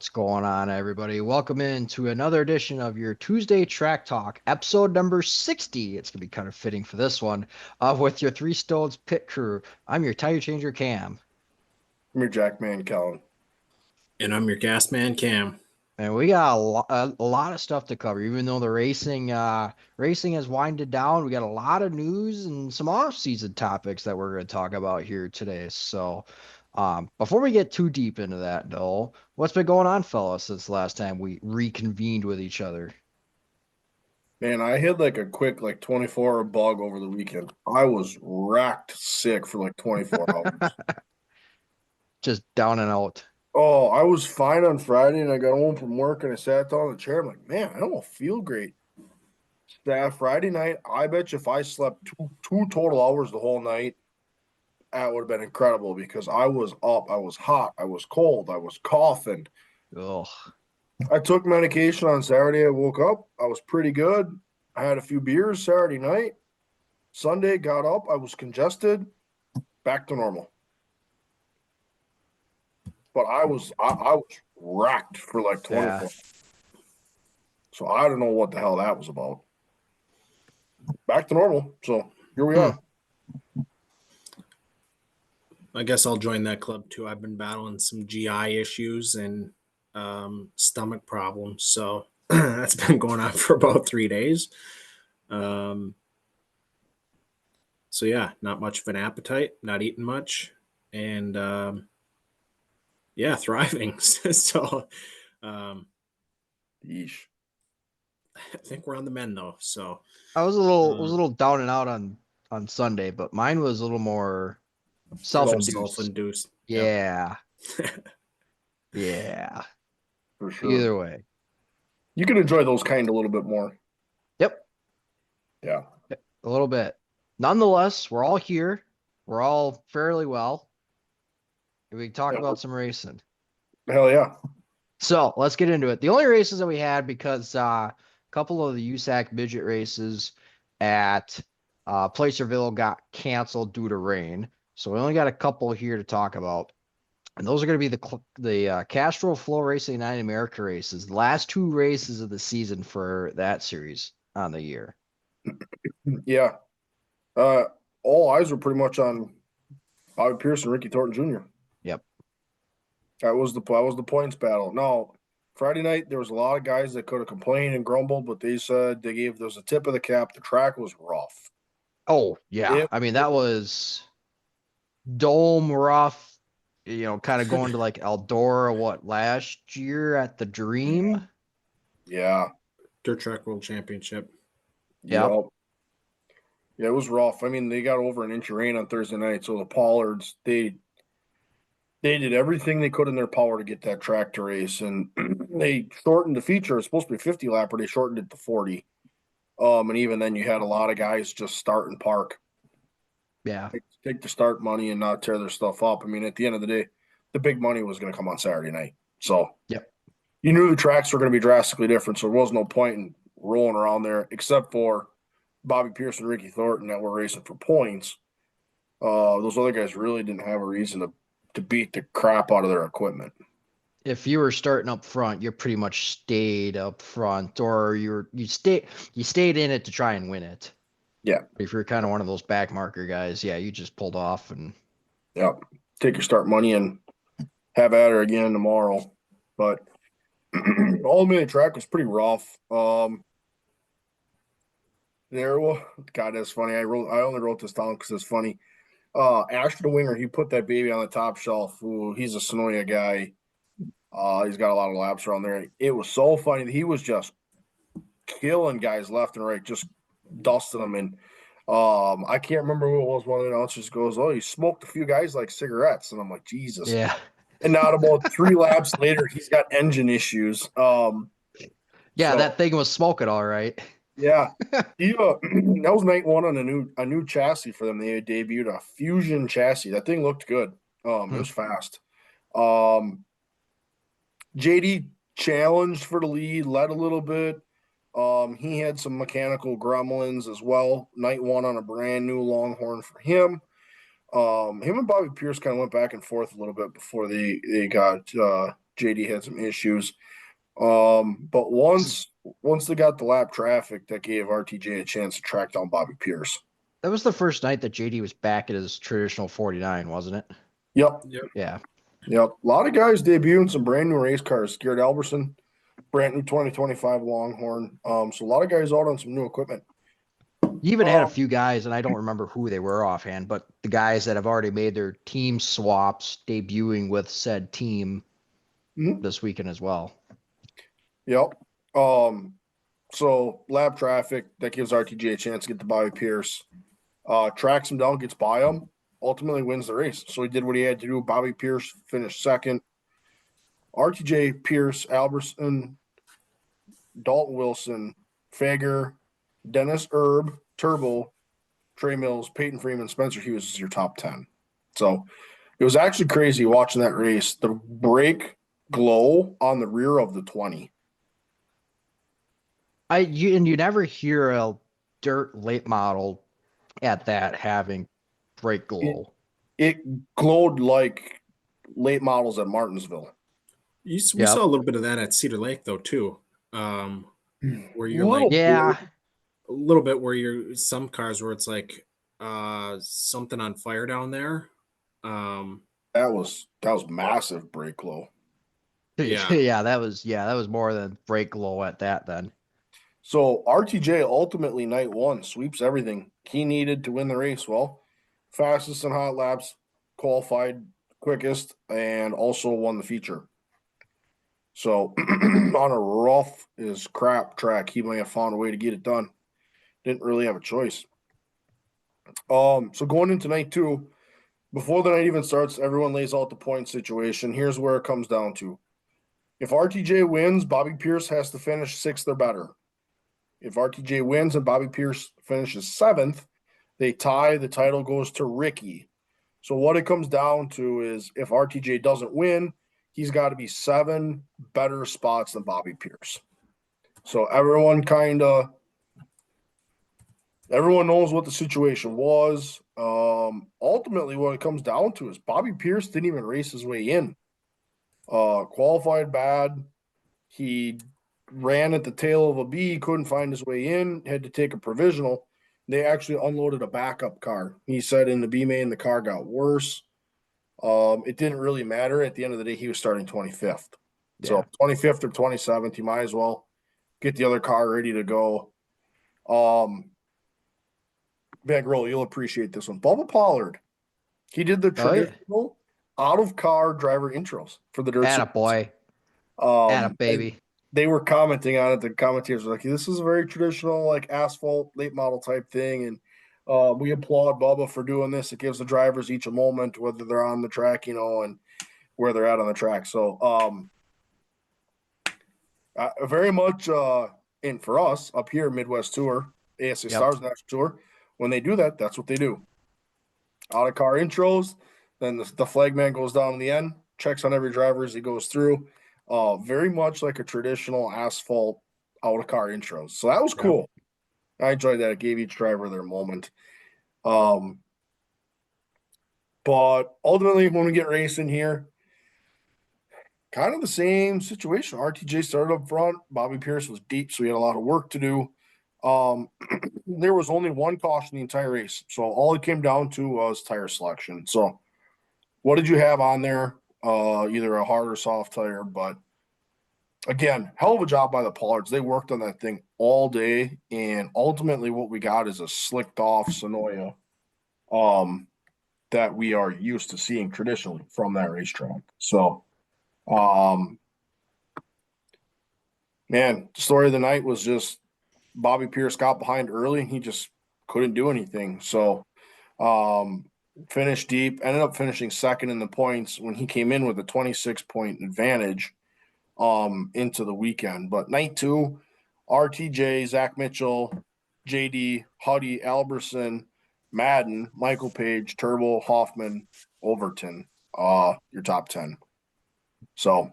What's going on, everybody? Welcome in to another edition of your Tuesday Track Talk, episode number 60. It's going to be kind of fitting for this one, with your Three Stones pit crew. I'm your tire changer, Cam. I'm your Jackman, Kellen. And I'm your gas man, Cam. And we got a lot of stuff to cover, even though the racing has winded down. We got a lot of news and some off-season topics that we're going to talk about here today. So, before we get too deep into that, though, what's been going on, fellas, since the last time we reconvened with each other? Man, I had like a quick 24-hour bug over the weekend. I was racked sick for like 24 hours. Just down and out. Oh, I was fine on Friday and I got home from work and I sat down in the chair. I'm like, man, I don't feel great. That Friday night, I bet you if I slept two total hours the whole night, that would have been incredible because I was up, I was hot, I was cold, I was coughing. Ugh. I took medication on Saturday. I woke up, I was pretty good. I had a few beers Saturday night. Sunday, got up, I was congested, back to normal. But I was racked for like 24. Yeah. So I don't know what the hell that was about. Back to normal. So here we are. I guess I'll join that club too. I've been battling some GI issues and stomach problems. So that's been going on for about 3 days. So yeah, not much of an appetite, not eating much. And yeah, thriving. So Yeesh. I think we're on the mend though. So I was a little down and out on Sunday, but mine was a little more self-induced. self-induced. Yeah. Yeah. For sure. Either way. You can enjoy those kind a little bit more. Yep. Yeah. A little bit. Nonetheless, we're all here. We're all fairly well. We can talk about some racing. Hell yeah. So let's get into it. The only races that we had, because a couple of the USAC midget races at Placerville got canceled due to rain. So we only got a couple here to talk about. And those are going to be the Castrol Floracing United America races, the last two races of the season for that series on the year. Yeah. All eyes were pretty much on Bobby Pierce and Ricky Thornton Jr. Yep. That was the points battle. Now, Friday night there was a lot of guys that could have complained and grumbled, but they said there was a tip of the cap. The track was rough. Oh yeah, I mean that was dome rough. Kind of going to like Eldora last year at the Dream. Yeah. Dirt Track World Championship. Yep. Yeah, it was rough. I mean, they got over an inch of rain on Thursday night, so the Pollards they did everything they could in their power to get that track to race, and they shortened the feature. It's supposed to be 50 lapper. They shortened it to 40. And even then, you had a lot of guys just start and park. Yeah. Take the start money and not tear their stuff up. I mean, at the end of the day, the big money was going to come on Saturday night. So yep. You knew the tracks were going to be drastically different, so there was no point in rolling around there except for Bobby Pierce and Ricky Thornton that were racing for points. Those other guys really didn't have a reason to beat the crap out of their equipment. If you were starting up front, you pretty much stayed up front, or you stayed in it to try and win it. Yeah. If you're kind of one of those back marker guys, yeah, you just pulled off and take your start money and have at her again tomorrow. But ultimately, the track was pretty rough. God, that's funny. I only wrote this down because it's funny. Asher the Winger, he put that baby on the top shelf. Ooh, he's a Sonoya guy. He's got a lot of laps around there. It was so funny that he was just killing guys left and right, just dusting them. And I can't remember who it was. One of the announcers goes, "Oh, you smoked a few guys like cigarettes," and I'm like, Jesus. Yeah. And now about 3 laps later, he's got engine issues. That thing was smoking all right. Yeah, that was night one on a new chassis for them. They had debuted a Fusion chassis. That thing looked good. It was fast. JD challenged for the lead, led a little bit. He had some mechanical gremlins as well. Night one on a brand new Longhorn for him. Him and Bobby Pierce kind of went back and forth a little bit before they got JD had some issues. But once they got the lap traffic, that gave RTJ a chance to track down Bobby Pierce. That was the first night that JD was back at his traditional 49, wasn't it? Yep. Yeah. Yep. A lot of guys debuting some brand new race cars. Garrett Alberson, brand new 2025 Longhorn. So a lot of guys out on some new equipment. You even had a few guys, and I don't remember who they were offhand, but the guys that have already made their team swaps debuting with said team this weekend as well. Yep. So lap traffic, that gives RTJ a chance to get to Bobby Pierce. Tracks him down, gets by him, ultimately wins the race. So he did what he had to do. Bobby Pierce finished second. RTJ, Pierce, Alberson, Dalton Wilson, Fager, Dennis Erb, Turbo, Trey Mills, Peyton Freeman, Spencer Hughes is your top 10. So it was actually crazy watching that race. The brake glow on the rear of the 20. You never hear a dirt late model at that having brake glow. It glowed like late models at Martinsville. We saw a little bit of that at Cedar Lake though too. Where you're Little like Yeah. a little bit where you're some cars where it's like something on fire down there. That was massive brake glow. Yeah, that was more than brake glow at that then. So RTJ ultimately night one sweeps everything he needed to win the race. Well, fastest in hot laps, qualified quickest, and also won the feature. So on a rough as crap track, he may have found a way to get it done. Didn't really have a choice. So going into night two, before the night even starts, everyone lays out the point situation. Here's where it comes down to. If RTJ wins, Bobby Pierce has to finish sixth or better. If RTJ wins and Bobby Pierce finishes seventh, they tie. The title goes to Ricky. So what it comes down to is if RTJ doesn't win, he's got to be 7 better spots than Bobby Pierce. So everyone knows what the situation was. Ultimately, what it comes down to is Bobby Pierce didn't even race his way in. Qualified bad. He ran at the tail of a bee, couldn't find his way in, had to take a provisional. They actually unloaded a backup car. He said in the B main, the car got worse. It didn't really matter. At the end of the day, he was starting 25th. Yeah. So 25th or 27th, you might as well get the other car ready to go. Big roll, you'll appreciate this one. Bubba Pollard, he did the traditional out-of-car driver intros for the dirt. Attaboy. Baby. They were commenting on it. The commentators were like, this is a very traditional, like asphalt late model type thing. And we applaud Bubba for doing this. It gives the drivers each a moment, whether they're on the track, and where they're at on the track. So very much and for us up here, Midwest Tour, ASA Stars National Tour, when they do that, that's what they do. Out of car intros, then the flag man goes down in the end, checks on every driver as he goes through. Very much like a traditional asphalt out of car intros. So that was cool. I enjoyed that. It gave each driver their moment. But ultimately, when we get racing here, kind of the same situation. RTJ started up front. Bobby Pierce was deep, so he had a lot of work to do. There was only one caution the entire race. So all it came down to was tire selection. So what did you have on there? Either a hard or soft tire, but again, hell of a job by the Pollards. They worked on that thing all day, and ultimately what we got is a slicked off Sonoya that we are used to seeing traditionally from that racetrack. So man, the story of the night was just Bobby Pierce got behind early. He just couldn't do anything. So finished deep, ended up finishing second in the points when he came in with a 26-point advantage into the weekend. But night two, RTJ, Zach Mitchell, JD, Huddy, Alberson, Madden, Michael Page, Turbo, Hoffman, Overton, your top 10. So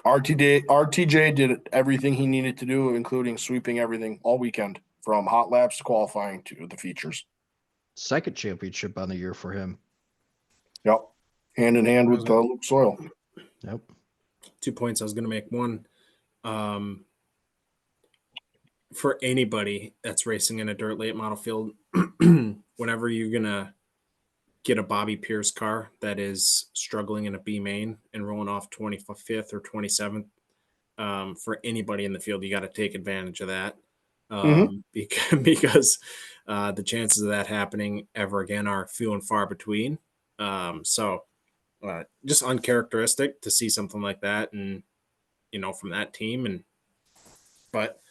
RTJ did everything he needed to do, including sweeping everything all weekend from hot laps to qualifying to the features. Second championship on the year for him. Yep. Hand in hand with Luke Soil. Yep. 2 points I was going to make. One, for anybody that's racing in a dirt late model field, whenever you're going to get a Bobby Pierce car that is struggling in a B main and rolling off 25th or 27th, for anybody in the field, you got to take advantage of that. Because the chances of that happening ever again are few and far between. So just uncharacteristic to see something like that, and from that team, but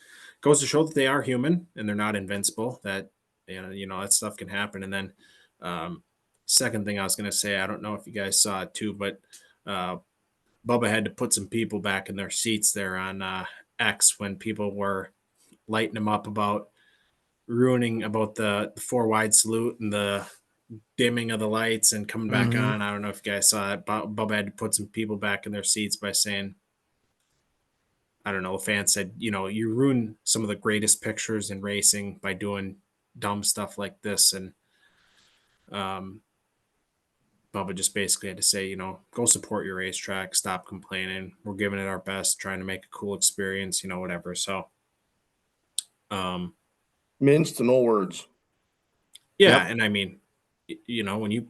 goes to show that they are human and they're not invincible. That that stuff can happen. And then second thing I was going to say, I don't know if you guys saw it too, but Bubba had to put some people back in their seats there on X when people were lighting him up about ruining about the 4 wide salute and the dimming of the lights and coming back on. I don't know if you guys saw it. Bubba had to put some people back in their seats by saying, I don't know, a fan said, you ruin some of the greatest pictures in racing by doing dumb stuff like this. And Bubba just basically had to say, go support your racetrack, stop complaining. We're giving it our best, trying to make a cool experience, whatever. So, Means to no words. Yeah. Yep. And I mean, when you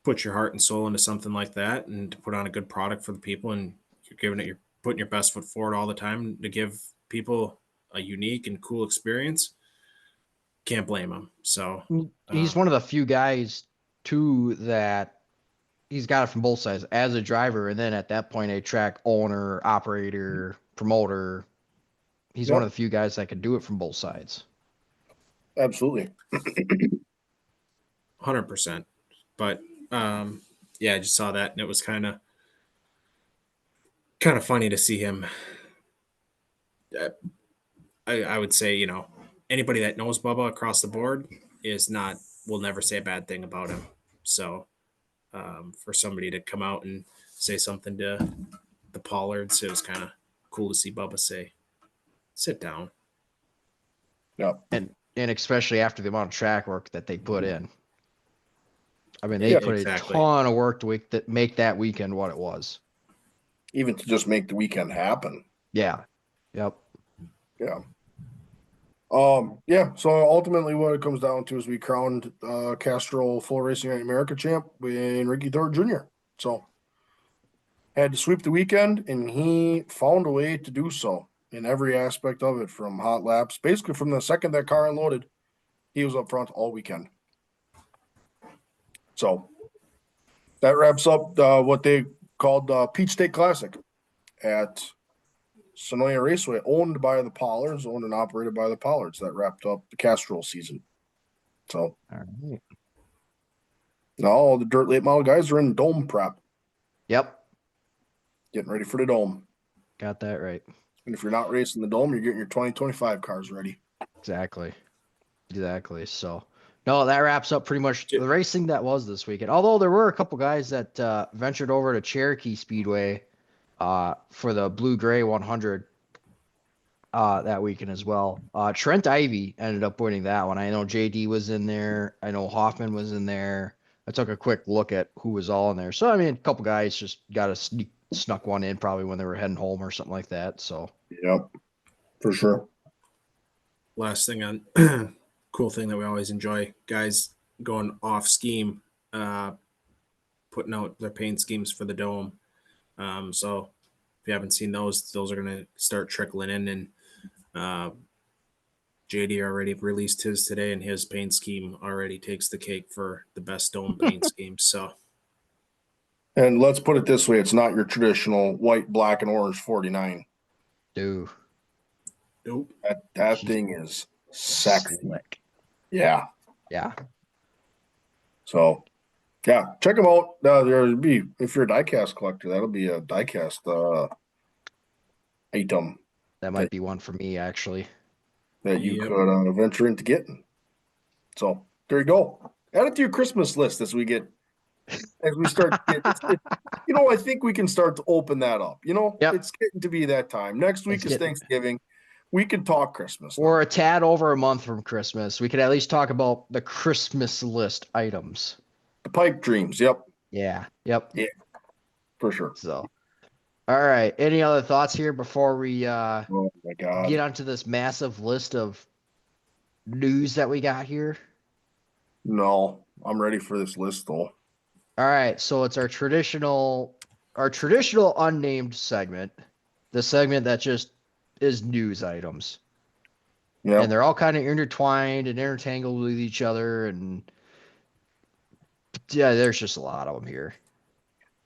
put your heart and soul into something like that and to put on a good product for the people, and you're putting your best foot forward all the time to give people a unique and cool experience, can't blame him. So he's one of the few guys too that he's got it from both sides as a driver, and then at that point a track owner, operator, promoter. He's one of the few guys that can do it from both sides. Absolutely. 100%. But I just saw that, and it was kind of funny to see him. I would say, anybody that knows Bubba across the board will never say a bad thing about him. So for somebody to come out and say something to the Pollards, it was kind of cool to see Bubba say, sit down. Yeah. And especially after the amount of track work that they put in. I mean, they put a ton of work to make that weekend what it was. Even to just make the weekend happen. Yeah. Yep. Yeah. So ultimately what it comes down to is we crowned Castrol Floracing America champ in Ricky Thor Jr. So had to sweep the weekend, and he found a way to do so in every aspect of it, from hot laps. Basically from the second that car unloaded, he was up front all weekend. So that wraps up what they called Peach State Classic at Sonoya Raceway, owned by the Pollards, owned and operated by the Pollards. That wrapped up the Castrol season. So now all the dirt late model guys are in dome prep. Yep. Getting ready for the dome. Got that right. And if you're not racing the dome, you're getting your 2025 cars ready. Exactly. So, no, that wraps up pretty much the racing that was this weekend. Although there were a couple guys that ventured over to Cherokee Speedway for the Blue Gray 100 that weekend as well. Trent Ivy ended up winning that one. I know JD was in there. I know Hoffman was in there. I took a quick look at who was all in there. So, I mean, a couple guys just got snuck one in probably when they were heading home or something like that. So, yep, for sure. Last thing on cool thing that we always enjoy, guys going off scheme, putting out their paint schemes for the dome. So if you haven't seen those are going to start trickling in, and JD already released his today, and his paint scheme already takes the cake for the best dome paint scheme. So, and let's put it this way, it's not your traditional white, black, and orange 49. Dude. Nope. That thing is sexy. Slick. Yeah. So, check them out. There'll be, if you're a diecast collector, that'll be a diecast item. That might be one for me, actually. That you could venture into getting. So there you go. Add it to your Christmas list as we start. I think we can start to open that up. It's getting to be that time. Next week is Thanksgiving. We can talk Christmas. Or a tad over a month from Christmas. We could at least talk about the Christmas list items. The pipe dreams. Yep. Yeah. Yep. Yeah. for sure. So, all right. Any other thoughts here before we Oh my get God. onto this massive list of news that we got here? No, I'm ready for this list though. All right. So it's our traditional unnamed segment, the segment that just is news items. And Yep. they're all kind of intertwined and intertangled with each other. And yeah, there's just a lot of them here.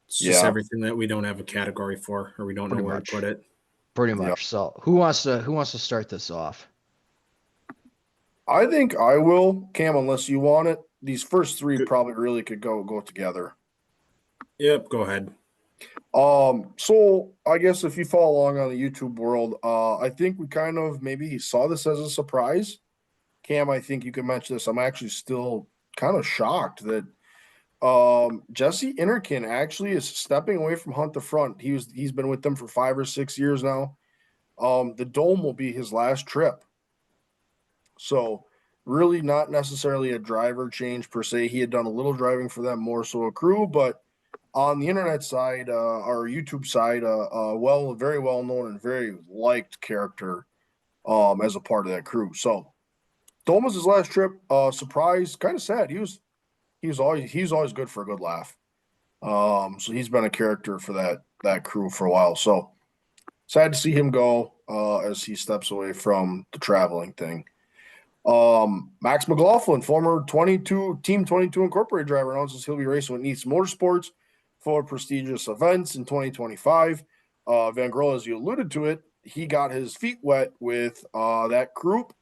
It's just Yeah. everything that we don't have a category for, or we don't know Pretty where to much. put it. Pretty Yep. much. So who wants to start this off? I think I will, Cam, unless you want it. These first three Good. probably really could go together. Yep, go ahead. So I guess if you follow along on the YouTube world, I think we kind of maybe saw this as a surprise. Cam, I think you could mention this. I'm actually still kind of shocked that Jesse Innerkin actually is stepping away from Hunt the Front. He's been with them for 5 or 6 years now. The Dome will be his last trip. So really not necessarily a driver change per se. He had done a little driving for them, more so a crew, but on the internet side, our YouTube side, very well known and very liked character as a part of that crew. So Dome was his last trip. Surprise, kind of sad. He's always good for a good laugh. So he's been a character for that crew for a while. So sad to see him go as he steps away from the traveling thing. Max McLaughlin, former 22 Team 22 Incorporated driver, announces he'll be racing with Nice Motorsports for prestigious events in 2025. Van Grohl, as you alluded to it, he got his feet wet with that group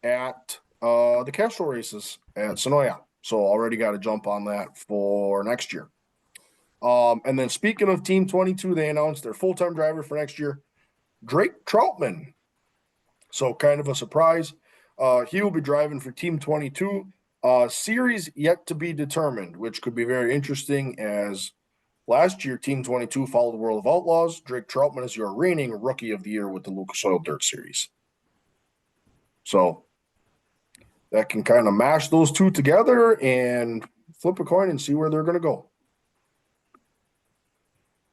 at the Castrol races at Sonoya. So already got a jump on that for next year. And then speaking of Team 22, they announced their full-time driver for next year, Drake Troutman. So kind of a surprise. He will be driving for Team 22. Series yet to be determined, which could be very interesting as last year Team 22 followed the World of Outlaws. Drake Troutman is your reigning Rookie of the Year with the Lucas Oil Dirt Series. So that can kind of mash those two together and flip a coin and see where they're going to go.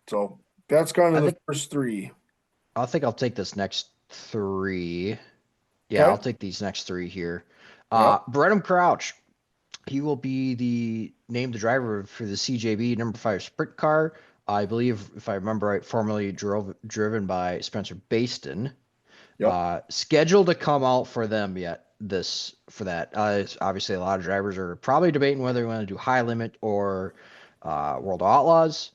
So that's kind of the first three. I think I'll take this next three. Yeah, Okay. I'll take these next three here. Yep. Brenham Crouch. He will be named the driver for the CJB number 5 sprint car. I believe, if I remember right, formerly driven by Spencer Baston. Yep. Scheduled to come out for them yet for that. Obviously, a lot of drivers are probably debating whether they want to do high limit or World Outlaws.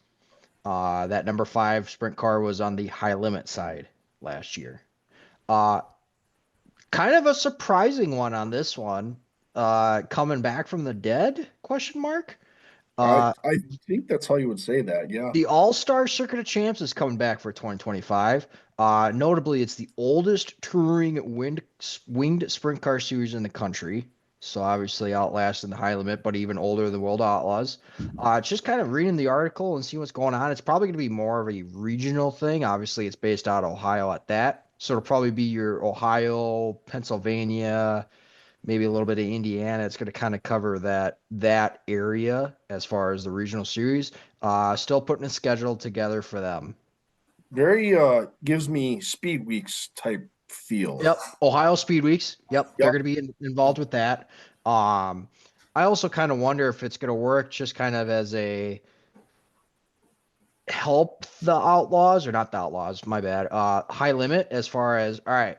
That number 5 sprint car was on the high limit side last year. Kind of a surprising one on this one. Coming back from the dead? Question mark. I think that's how you would say that. Yeah. The All-Star Circuit of Champs is coming back for 2025. Notably, it's the oldest touring winged sprint car series in the country. So obviously outlasting the high limit, but even older than World Outlaws. Just kind of reading the article and see what's going on. It's probably going to be more of a regional thing. Obviously, it's based out of Ohio at that. So it'll probably be your Ohio, Pennsylvania, maybe a little bit of Indiana. It's going to kind of cover that area as far as the regional series. Still putting a schedule together for them. Very gives me Speed Weeks type feel. Yep, Ohio Speed Weeks. Yep, they're Yep. going to be involved with that. I also kind of wonder if it's going to work just kind of as a help the Outlaws, or not the Outlaws, my bad. High limit, as far as, all right,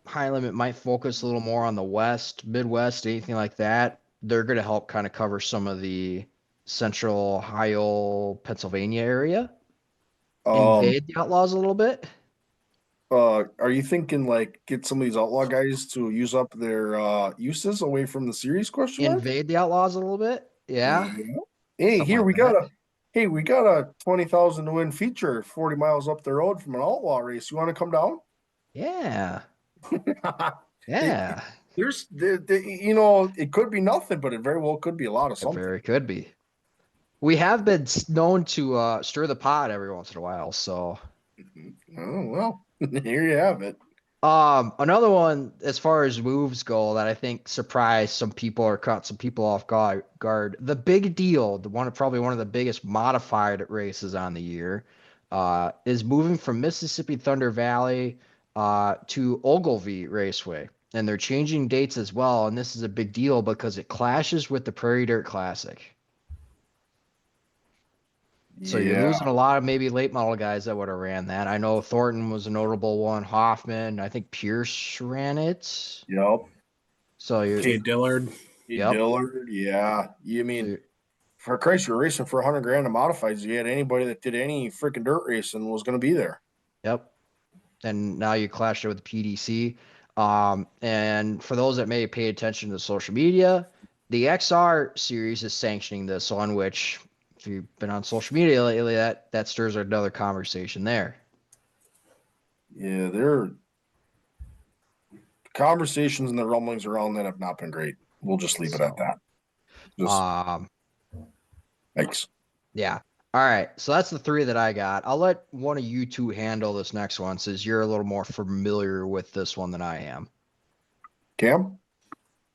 high limit might focus a little more on the West, Midwest, anything like that. They're going to help kind of cover some of the central Ohio, Pennsylvania area. Invade the Outlaws a little bit. Are you thinking like get some of these outlaw guys to use up their uses away from the series? Question mark. Invade the Outlaws a little bit. Yeah. Yeah. Hey, Something here like we that. got a 20,000 to win feature 40 miles up the road from an outlaw race. You want to come down? Yeah. It- Yeah. There's it could be nothing, but it very well could be a lot of It something. very could be. We have been known to stir the pot every once in a while, so Oh well, here you have it. Another one as far as moves go that I think surprised some people or caught some people off guard. The big deal, probably one of the biggest modified races on the year, is moving from Mississippi Thunder Valley to Ogilvie Raceway. And they're changing dates as well. And this is a big deal because it clashes with the Prairie Dirt Classic. So you're Yeah. losing a lot of maybe late model guys that would have ran that. I know Thornton was a notable one. Hoffman, I think Pierce ran it. Yep. So you're, Kate Dillard. yep. Dillard. Yeah. You So mean, for Christ, you're racing for 100 grand in modifieds. You had anybody that did any freaking dirt racing was going to be there. yep. And now you clashed it with PDC. And for those that may pay attention to social media, the XR series is sanctioning this, on which, if you've been on social media lately, that stirs another conversation there. Yeah, there conversations and the rumblings around that have not been great. We'll just leave it at that. Just thanks. Yeah. All right. So that's the three that I got. I'll let one of you two handle this next one since you're a little more familiar with this one than I am. Cam?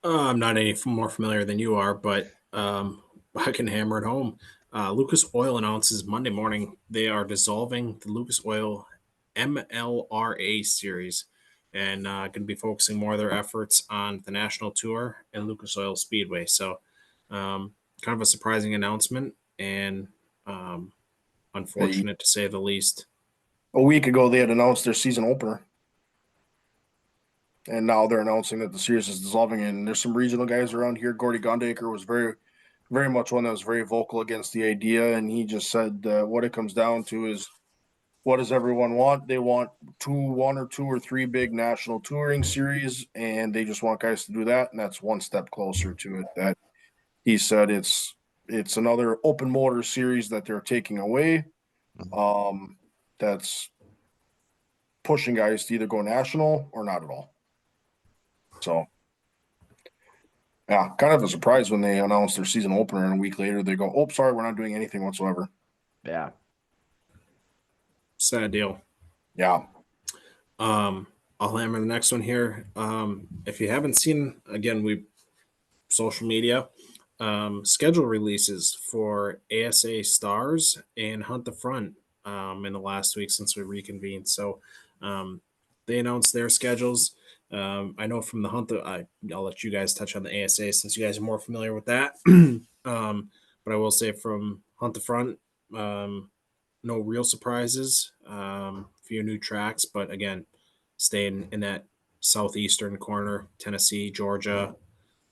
I'm not any more familiar than you are, but I can hammer it home. Lucas Oil announces Monday morning they are dissolving the Lucas Oil MLRA series and going to be focusing more of their efforts on the national tour and Lucas Oil Speedway. So, kind of a surprising announcement and unfortunate to say the least. A week ago, they had announced their season opener. And now they're announcing that the series is dissolving. And there's some regional guys around here. Gordy Gondaker was very, very much one that was very vocal against the idea. And he just said what it comes down to is, what does everyone want? They want one or two or three big national touring series, and they just want guys to do that. And that's one step closer to it. That he said it's another open motor series that they're taking away. That's pushing guys to either go national or not at all. So, yeah, kind of a surprise when they announced their season opener and a week later they go, "Oh, sorry, we're not doing anything whatsoever." Yeah. Sad deal. Yeah. I'll hammer the next one here. If you haven't seen, again, social media schedule releases for ASA Stars and Hunt the Front in the last week since we reconvened. So they announced their schedules. I know from the Hunt, I'll let you guys touch on the ASA since you guys are more familiar with that. But I will say from Hunt the Front, no real surprises. Few new tracks, but again, staying in that southeastern corner, Tennessee, Georgia,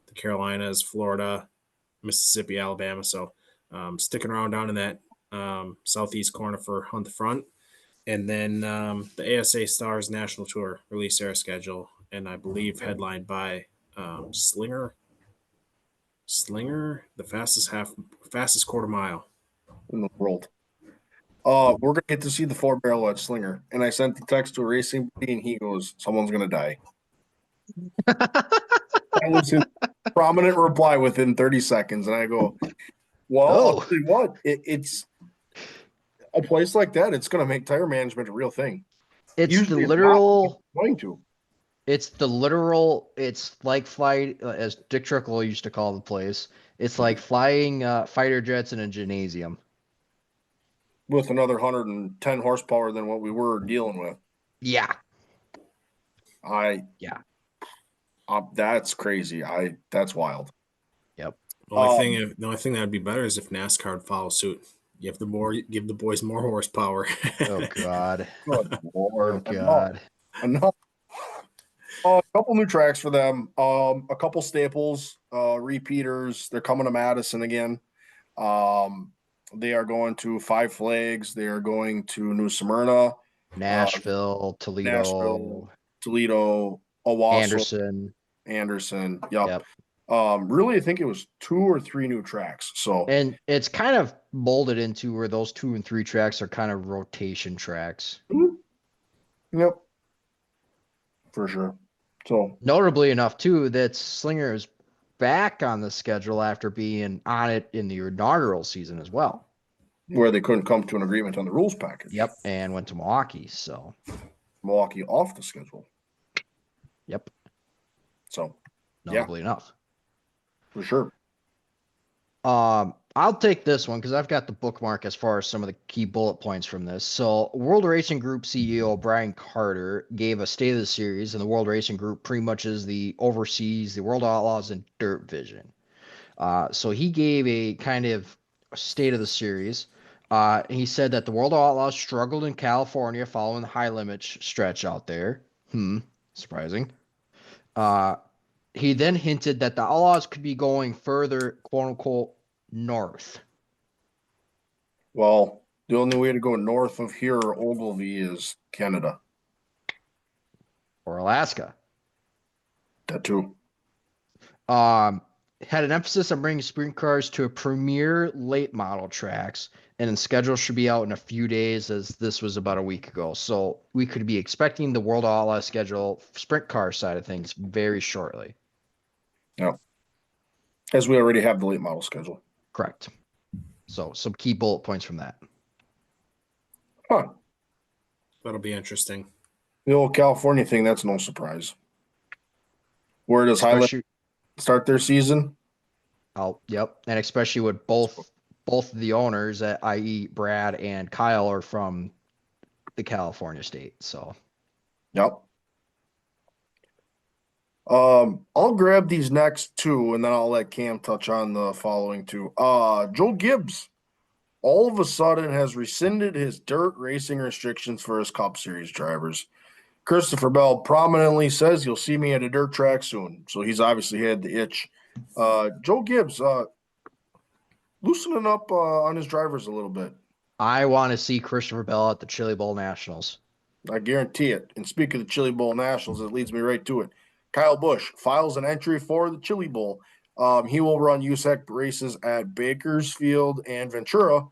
the Carolinas, Florida, Mississippi, Alabama. So sticking around down in that southeast corner for Hunt the Front. And then the ASA Stars National Tour released their schedule, and I believe headlined by Slinger, the fastest quarter mile In the world. We're gonna get to see the 4-barrel edge Slinger. And I sent the text to a racing buddy and he goes, "Someone's gonna die." That was his prominent reply within 30 seconds. And I go, "Well, I'll tell you what, it's a place like that, it's gonna make tire management a real thing." It's Usually the literal. It's going to. It's the literal. It's like flight, as Dick Trickle used to call the place. It's like flying fighter jets in a gymnasium. With another 110 horsepower than what we were dealing with. Yeah. That's crazy. That's wild. Yep. The only thing that would be better is if NASCAR would follow suit. Give the boys more horsepower. Oh God. Good Lord. Oh God. Enough. A couple new tracks for them. A couple staples, repeaters. They're coming to Madison again. They are going to Five Flags. They are going to New Smyrna, Nashville, Toledo, Owasso, Anderson. Yep. Really, I think it was 2 or 3 new tracks. So, and it's kind of molded into where those 2 and 3 tracks are kind of rotation tracks. Yep, for sure. So, notably enough too, that Slinger is back on the schedule after being on it in the inaugural season as well, where they couldn't come to an agreement on the rules package. Yep, and went to Milwaukee. So Milwaukee off the schedule. Yep. So, Notably enough. for sure. I'll take this one because I've got the bookmark as far as some of the key bullet points from this. So, World Racing Group CEO Brian Carter gave a state of the series, and the World Racing Group pretty much is the oversees the World Outlaws and Dirt Vision. So he gave a kind of state of the series. He said that the World Outlaws struggled in California following the high limit stretch out there. Surprising. Uh, he then hinted that the Outlaws could be going further, quote unquote, north. Well, the only way to go north of here or Ogilvy is Canada. Or Alaska. That too. Had an emphasis on bringing sprint cars to a premier late model tracks, and the schedule should be out in a few days, as this was about a week ago. So we could be expecting the World Outlaw schedule, sprint car side of things, very shortly. Yeah. As we already have the late model schedule. Correct. So some key bullet points from that. Huh. That'll be interesting. The old California thing, that's no surprise. Where does Highland start their season? Yep. And especially with both of the owners, i.e. Brad and Kyle, are from the California state. So yep. I'll grab these next two and then I'll let Cam touch on the following two. Joe Gibbs all of a sudden has rescinded his dirt racing restrictions for his Cup Series drivers. Christopher Bell prominently says you'll see me at a dirt track soon. So he's obviously had the itch. Joe Gibbs, loosening up on his drivers a little bit. I want to see Christopher Bell at the Chili Bowl Nationals. I guarantee it. And speaking of the Chili Bowl Nationals, it leads me right to it. Kyle Busch files an entry for the Chili Bowl. He will run USAC races at Bakersfield and Ventura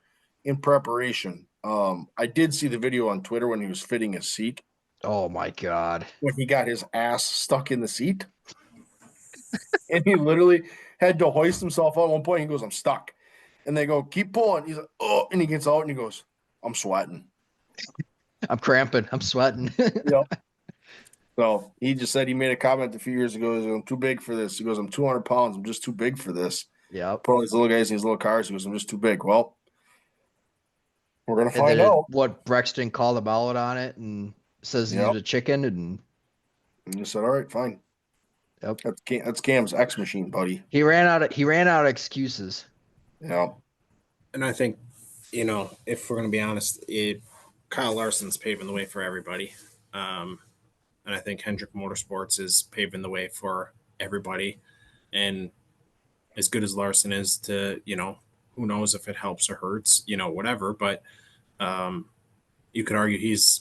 in preparation. I did see the video on Twitter when he was fitting his seat. Oh my God. When he got his ass stuck in the seat. And he literally had to hoist himself out at one point. He goes, I'm stuck. And they go, keep pulling. He's like, oh, and he gets out and he goes, I'm sweating. I'm cramping. I'm sweating. Yep. So he just said he made a comment a few years ago. He goes, I'm too big for this. He goes, I'm 200 pounds. I'm just too big for this. Yeah. Put all these little guys in these little cars. He goes, I'm just too big. Well, we're going to And find then out. what Brexton called him out on it and says he's a chicken. And he said, all right, fine. Yep. That's Cam's X machine, buddy. He ran out of excuses. Yeah. And I think, if we're going to be honest, Kyle Larson's paving the way for everybody. And I think Hendrick Motorsports is paving the way for everybody. And as good as Larson is to, who knows if it helps or hurts, whatever. But you could argue he's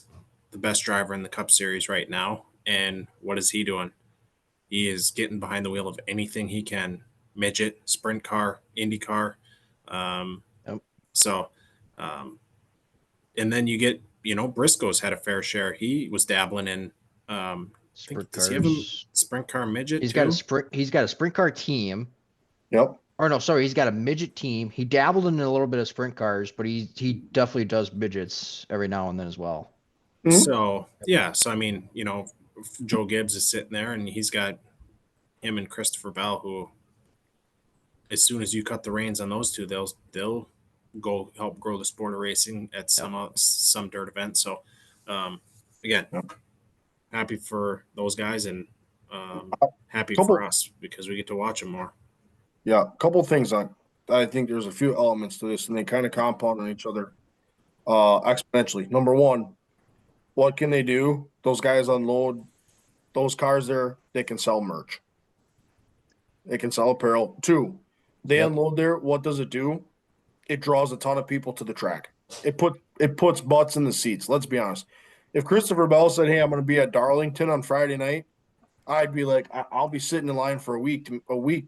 the best driver in the Cup Series right now. And what is he doing? He is getting behind the wheel of anything he can. Midget, sprint car, Indy car. So, and then you get, Briscoe's had a fair share. He was dabbling in, does he have a sprint car midget? He's got a sprint car team. Yep. Or no, sorry, he's got a midget team. He dabbled in a little bit of sprint cars, but he definitely does midgets every now and then as well. Mm-hmm. So yeah, I mean, Joe Gibbs is sitting there, and he's got him and Christopher Bell, who, as soon as you cut the reins on those two, they'll go help grow the sport of racing at some dirt event. So, again, happy for those guys and happy for us because we get to watch them more. Yeah, a couple things I think there's a few elements to this, and they kind of compound on each other exponentially. Number one, what can they do? Those guys unload those cars there, they can sell merch. They can sell apparel. Two, they unload there. What does it do? It draws a ton of people to the track. It puts butts in the seats. Let's be honest. If Christopher Bell said, hey, I'm going to be at Darlington on Friday night, I'd be like, I'll be sitting in line for a week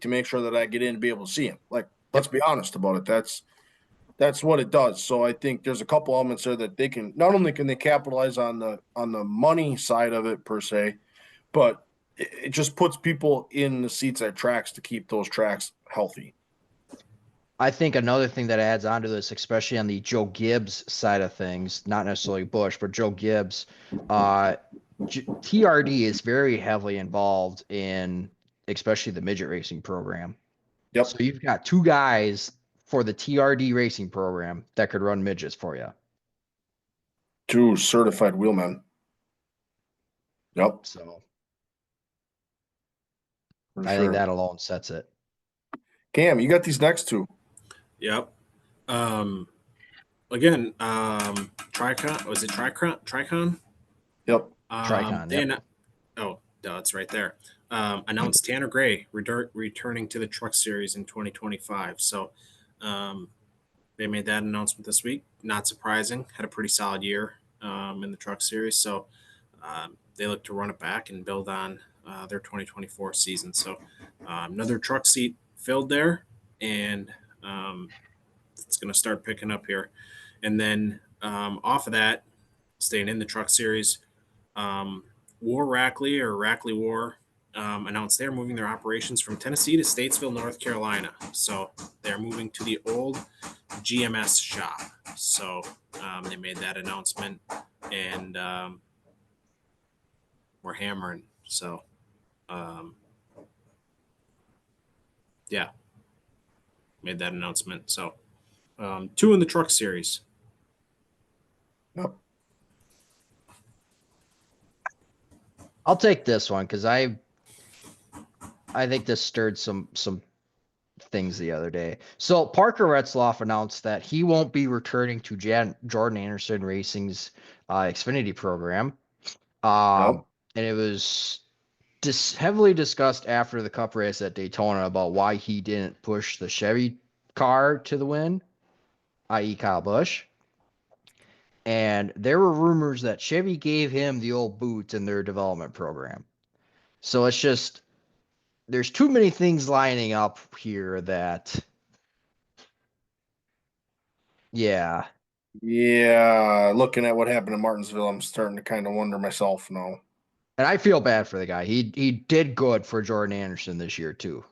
to make sure that I get in and be able to see him. Like, let's be honest about it. That's what it does. So I think there's a couple elements there that they can, not only can they capitalize on the money side of it per se, but it just puts people in the seats at tracks to keep those tracks healthy. I think another thing that adds on to this, especially on the Joe Gibbs side of things, not necessarily Busch, but Joe Gibbs, TRD is very heavily involved in, especially the midget racing program. Yep. So you've got two guys for the TRD racing program that could run midgets for you. 2 certified wheelmen. Yep, So for I think sure. that alone sets it. Cam, you got these next 2. Yep. Again, Tricon, was it Tricon? Yep. Tricon, They yep. oh, no, it's right there. Announced Tanner Gray returning to the Truck Series in 2025. So they made that announcement this week. Not surprising. Had a pretty solid year in the Truck Series. So they look to run it back and build on their 2024 season. So another truck seat filled there, and it's going to start picking up here. And then off of that, staying in the Truck Series, War Rackley or Rackley War announced they're moving their operations from Tennessee to Statesville, North Carolina. So they're moving to the old GMS shop. So they made that announcement, and we're hammering. So yeah, made that announcement. So 2 in the Truck Series. Yep. I'll take this one because I think this stirred some things the other day. So Parker Retzloff announced that he won't be returning to Jordan Anderson Racing's Xfinity program. Yep. And it was heavily discussed after the Cup race at Daytona about why he didn't push the Chevy car to the win, i.e. Kyle Busch. And there were rumors that Chevy gave him the old boot in their development program. So it's just, there's too many things lining up here that, yeah. Yeah, looking at what happened in Martinsville, I'm starting to kind of wonder myself now. And I feel bad for the guy. He did good for Jordan Anderson this year too.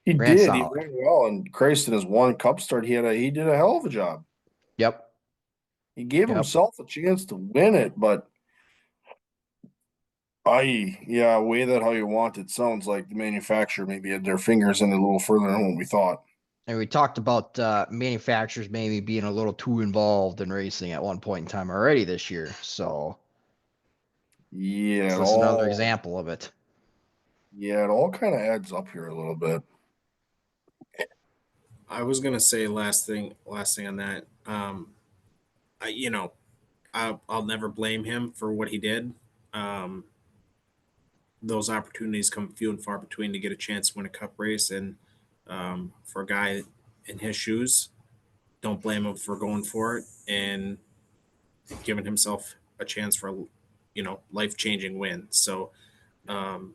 He Ran did. He solid. ran well, and Christ in his one Cup start, he did a hell of a job. Yep. He gave Yep. himself a chance to win it, but weigh that how you want. It sounds like the manufacturer maybe had their fingers in it a little further than what we thought. And we talked about manufacturers maybe being a little too involved in racing at one point in time already this year. So Yeah, this is another example of it. it all kind of adds up here a little bit. I was gonna say last thing on that. I, you know, I'll never blame him for what he did. Um, those opportunities come few and far between to get a chance to win a Cup race, and for a guy in his shoes, don't blame him for going for it and giving himself a chance for life changing win. So um,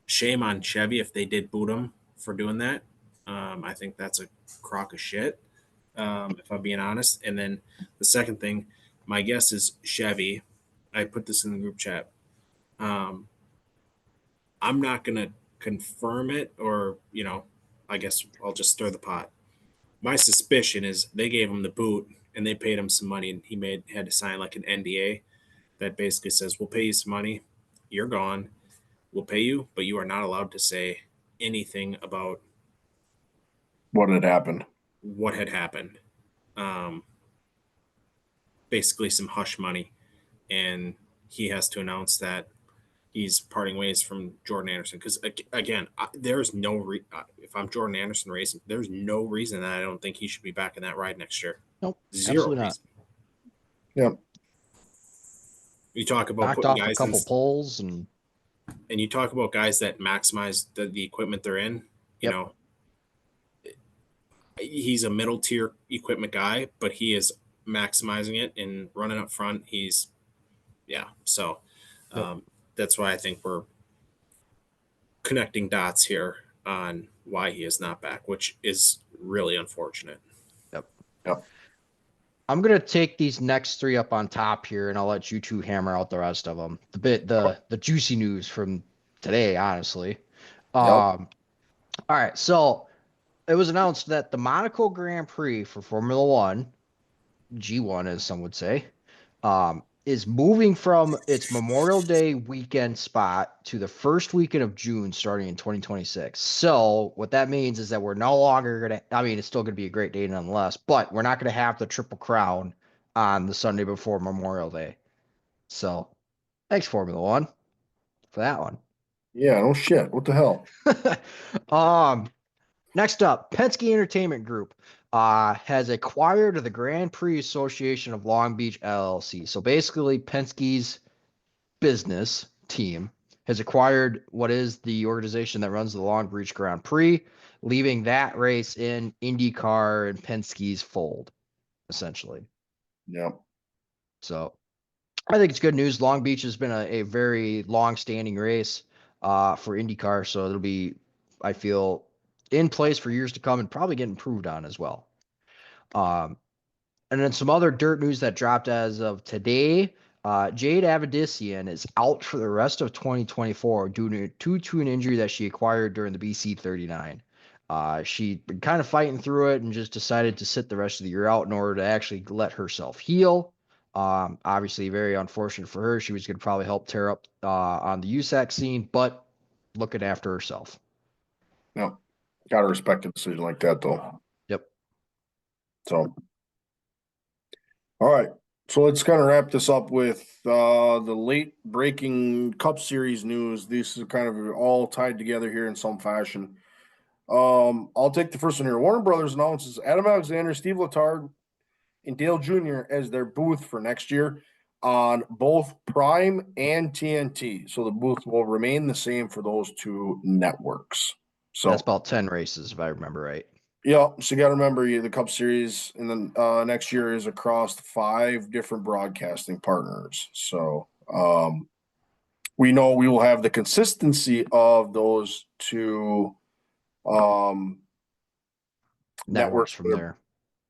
shame on Chevy if they did boot him for doing that. I think that's a crock of shit, if I'm being honest. And then the second thing, my guess is Chevy. I put this in the group chat. Um, I'm not going to confirm it, or, I guess I'll just stir the pot. My suspicion is they gave him the boot and they paid him some money, and he had to sign like an NDA that basically says, we'll pay you some money. You're gone. We'll pay you, but you are not allowed to say anything about What had happened? what had happened. Um, Basically some hush money, and he has to announce that he's parting ways from Jordan Anderson. Because again, there's no if I'm Jordan Anderson racing, there's no reason that I don't think he should be back in that ride next year. Nope. Zero Absolutely not. reason. Yep. You talk about Knocked putting off a guys in, couple poles and and you talk about guys that maximize the equipment they're in. You yep. know, he's a middle tier equipment guy, but he is maximizing it and running up front. So that's why I think we're connecting dots here on why he is not back, which is really unfortunate. Yep. Yep. I'm gonna take these next three up on top here, and I'll let you two hammer out the rest of them. The juicy news from today, honestly. Yep. All right, so it was announced that the Monaco Grand Prix for Formula One, G1 as some would say, is moving from its Memorial Day weekend spot to the first weekend of June starting in 2026. So what that means is that we're no longer going to, I mean, it's still going to be a great day nonetheless, but we're not going to have the Triple Crown on the Sunday before Memorial Day. So thanks, Formula One, for that one. Yeah, no shit. What the hell? Next up, Penske Entertainment Group has acquired the Grand Prix Association of Long Beach LLC. So basically, Penske's business team has acquired what is the organization that runs the Long Beach Grand Prix, leaving that race in IndyCar and Penske's fold, essentially. Yeah. So I think it's good news. Long Beach has been a very long-standing race for IndyCar, so it'll be, I feel, in place for years to come and probably get improved on as well. And then some other dirt news that dropped as of today. Jade Avedissian is out for the rest of 2024 due to an injury that she acquired during the BC 39. She'd been kind of fighting through it and just decided to sit the rest of the year out in order to actually let herself heal. Obviously, very unfortunate for her. She was going to probably help tear up on the USAC scene, but looking after herself. Yeah. Gotta respect a decision like that, though. Yep. So, all right. So let's kind of wrap this up with the late breaking Cup Series news. These are kind of all tied together here in some fashion. I'll take the first one here. Warner Brothers announces Adam Alexander, Steve Letarte, and Dale Jr. as their booth for next year on both Prime and TNT. So the booth will remain the same for those two networks. So That's about 10 races, if I remember right. yeah, so you got to remember the Cup Series, and then next year is across 5 different broadcasting partners. So we know we will have the consistency of those two Networks networks from for their there.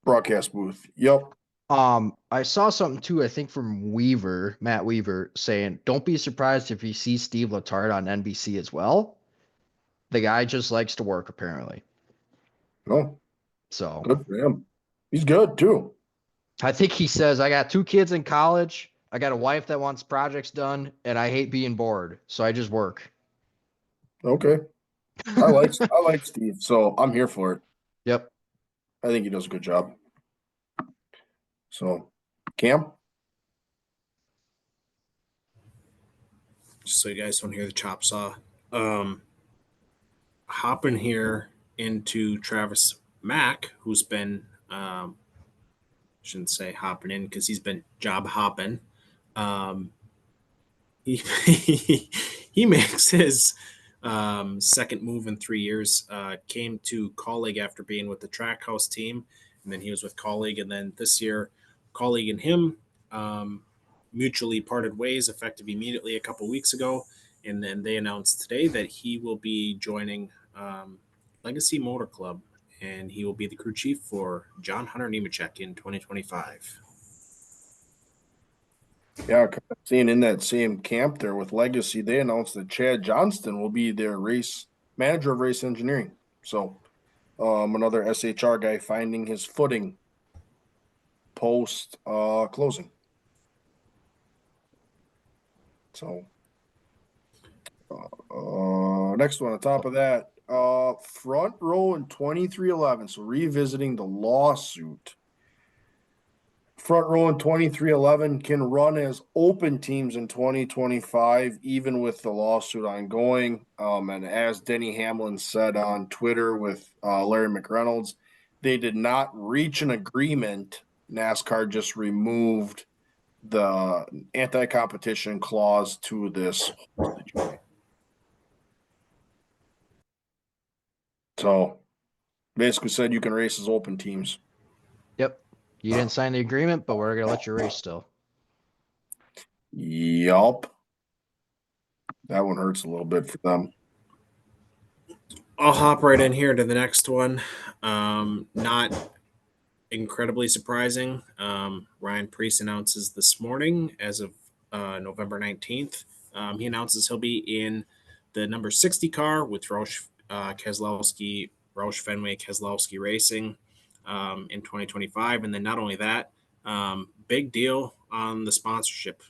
broadcast booth. Yep. I saw something too, I think from Matt Weaver, saying, don't be surprised if you see Steve Letarte on NBC as well. The guy just likes to work, apparently. No, So good for him. He's good too. I think he says, I got 2 kids in college. I got a wife that wants projects done, and I hate being bored. So I just work. Okay. I like Steve, so I'm here for it. Yep. I think he does a good job. So, Cam? Just so you guys don't hear the chop saw. Hopping here into Travis Mack, who's been shouldn't say hopping in because he's been job hopping. He he makes his second move in 3 years. Came to Colleague after being with the Trackhouse team, and then he was with Colleague, and then this year, Colleague and him mutually parted ways, effective immediately a couple weeks ago, and then they announced today that he will be joining Legacy Motor Club, and he will be the crew chief for John Hunter Nemechek in 2025. Yeah, kind of seeing in that same camp there with Legacy, they announced that Chad Johnston will be their race manager of race engineering. So, another SHR guy finding his footing post closing. So, next one on top of that, front row in 2311. So, revisiting the lawsuit. Front row in 2311 can run as open teams in 2025, even with the lawsuit ongoing. And as Denny Hamlin said on Twitter with Larry McReynolds, they did not reach an agreement. NASCAR just removed the anti-competition clause to this. So basically said you can race as open teams. Yep. You didn't sign the agreement, but we're going to let you race still. Yup. That one hurts a little bit for them. I'll hop right in here to the next one. Not incredibly surprising. Ryan Preece announces this morning, as of November 19th, he announces he'll be in the number 60 car with Roush Fenway Keselowski Racing in 2025. And then not only that, big deal. on the sponsorship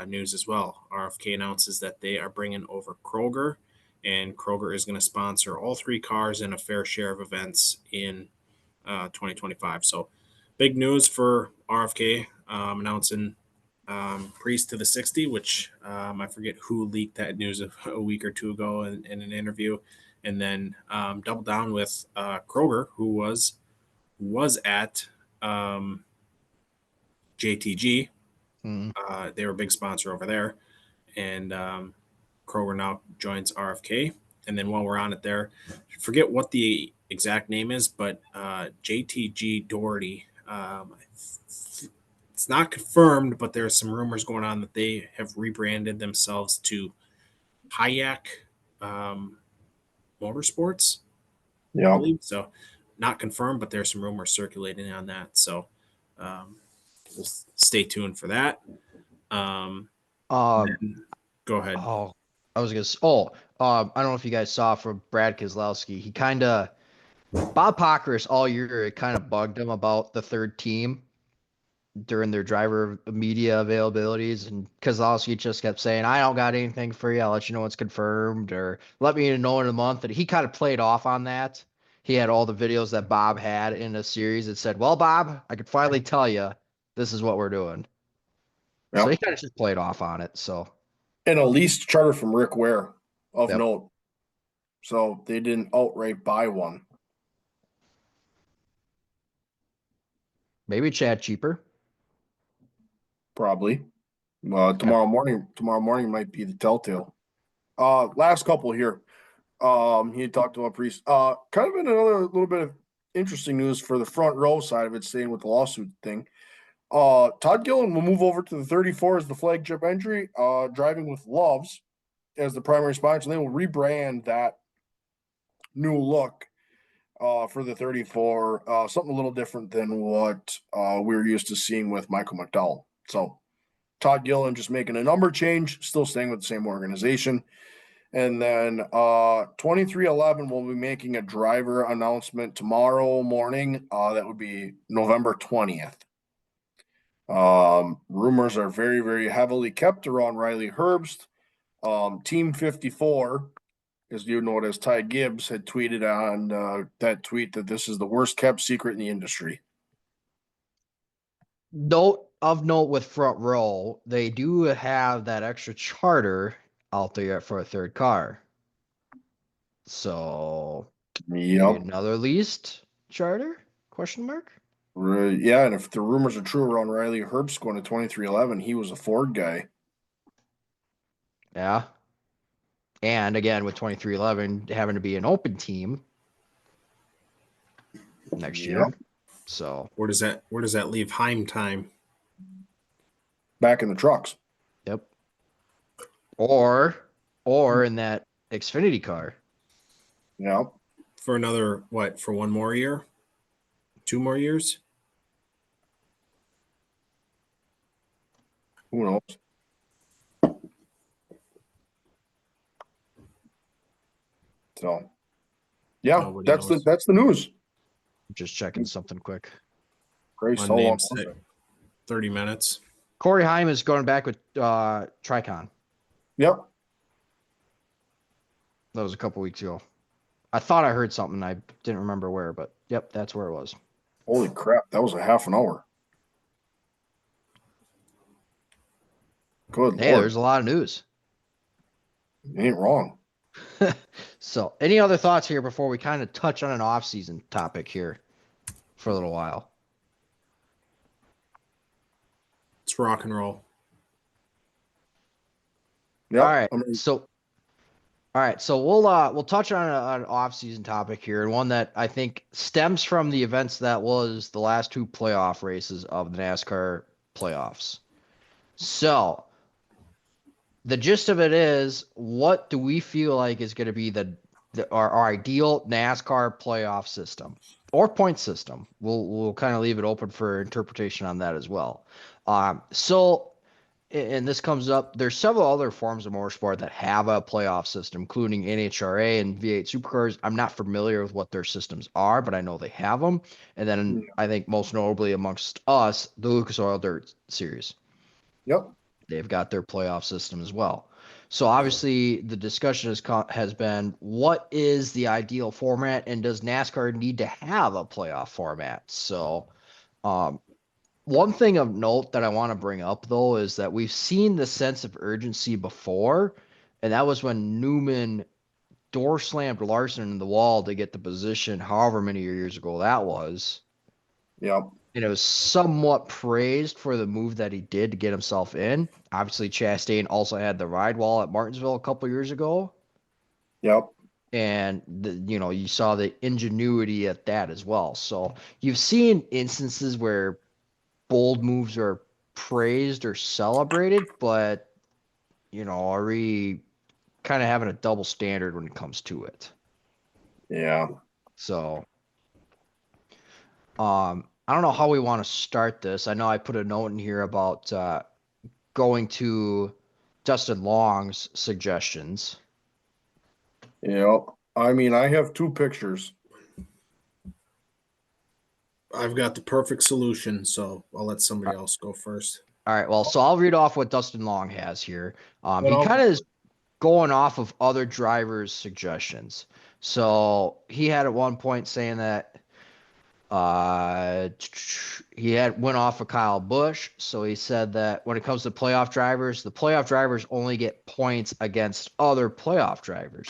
news as well. RFK announces that they are bringing over Kroger, and Kroger is going to sponsor all 3 cars and a fair share of events in 2025. So big news for RFK, announcing Priest to the 60, which I forget who leaked that news a week or two ago in an interview, and then double down with Kroger, who was at JTG. Mhm. They were a big sponsor over there, and Kroger now joins RFK. And then while we're on it there, forget what the exact name is, but JTG Doherty. It's not confirmed, but there's some rumors going on that they have rebranded themselves to Hayek Motorsports, I Yeah. believe. So not confirmed, but there's some rumors circulating on that. So we'll stay tuned for that. Um, Go ahead. oh, I was gonna. I don't know if you guys saw from Brad Keselowski. He kind of Bob Pockrass all year. It kind of bugged him about the third team during their driver media availabilities, and Keselowski just kept saying, "I don't got anything for you. I'll let you know it's confirmed, or let me know in a month." And he kind of played off on that. He had all the videos that Bob had in a series that said, "Well, Bob, I could finally tell you this is what we're doing." So Yeah. he kind of just played off on it. So, And a leased charter from Rick Ware of yep. note. So they didn't outright buy one. Maybe Chad cheaper. Probably. Yeah. Tomorrow morning might be the telltale. Last couple here. He had talked about Priest. Kind of in another little bit of interesting news for the front row side of it, staying with the lawsuit thing. Todd Gillen will move over to the 34 as the flagship entry, driving with Loves as the primary sponsor. They will rebrand that new look for the 34, something a little different than what we're used to seeing with Michael McDowell. So Todd Gillen just making a number change, still staying with the same organization. And then 2311 will be making a driver announcement tomorrow morning. That would be November 20th. Rumors are very, very heavily kept around Riley Herbst. Team 54, as you know it as Ty Gibbs, had tweeted on that tweet that this is the worst kept secret in the industry. Note with front row, they do have that extra charter out there for a third car. So maybe Yep. another leased charter? Question mark. Yeah, and if the rumors are true around Riley Herbst going to 2311, he was a Ford guy. Yeah. And again, with 2311 having to be an open team next year. Yep. So Where does that leave Heim time? Back in the trucks. yep. Or in that Xfinity car. Yep. For another what? For one more year? 2 more years? Who knows? So yeah, Nobody knows. that's the news. Just checking something quick. Christ, how long Unnamed was it? 30 minutes. Corey Heim is going back with Tricon. Yep. That was a couple weeks ago. I thought I heard something. I didn't remember where, but yep, that's where it was. Holy crap, that was a half an hour. Good Hey, Lord. there's a lot of news. You ain't wrong. So, any other thoughts here before we kind of touch on an off-season topic here for a little while? It's rock and roll. Yep. All right. I mean, So we'll touch on an off-season topic here, and one that I think stems from the events that was the last 2 playoff races of the NASCAR playoffs. So, the gist of it is, what do we feel like is going to be our ideal NASCAR playoff system or point system? We'll kind of leave it open for interpretation on that as well. And this comes up. There's several other forms of motorsport that have a playoff system, including NHRA and V8 Supercars. I'm not familiar with what their systems are, but I know they have them. And then I think most notably amongst us, the Lucas Oil Dirt Series. Yep. They've got their playoff system as well. So obviously the discussion has been, what is the ideal format, and does NASCAR need to have a playoff format? So one thing of note that I want to bring up though is that we've seen the sense of urgency before, and that was when Newman door slammed Larson in the wall to get the position however many years ago that was. Yep. And it was somewhat praised for the move that he did to get himself in. Obviously, Chastain also had the ride wall at Martinsville a couple years ago. Yep. And you saw the ingenuity at that as well. So you've seen instances where bold moves are praised or celebrated, but are we kind of having a double standard when it comes to it? Yeah. So I don't know how we want to start this. I know I put a note in here about going to Justin Long's suggestions. Yep. I mean, I have 2 pictures. I've got the perfect solution, so I'll let somebody else go first. All right, well, so I'll read off what Dustin Long has here. He I'll- kind of is going off of other drivers' suggestions. So he had at one point saying that he went off of Kyle Busch. So he said that when it comes to playoff drivers, the playoff drivers only get points against other playoff drivers.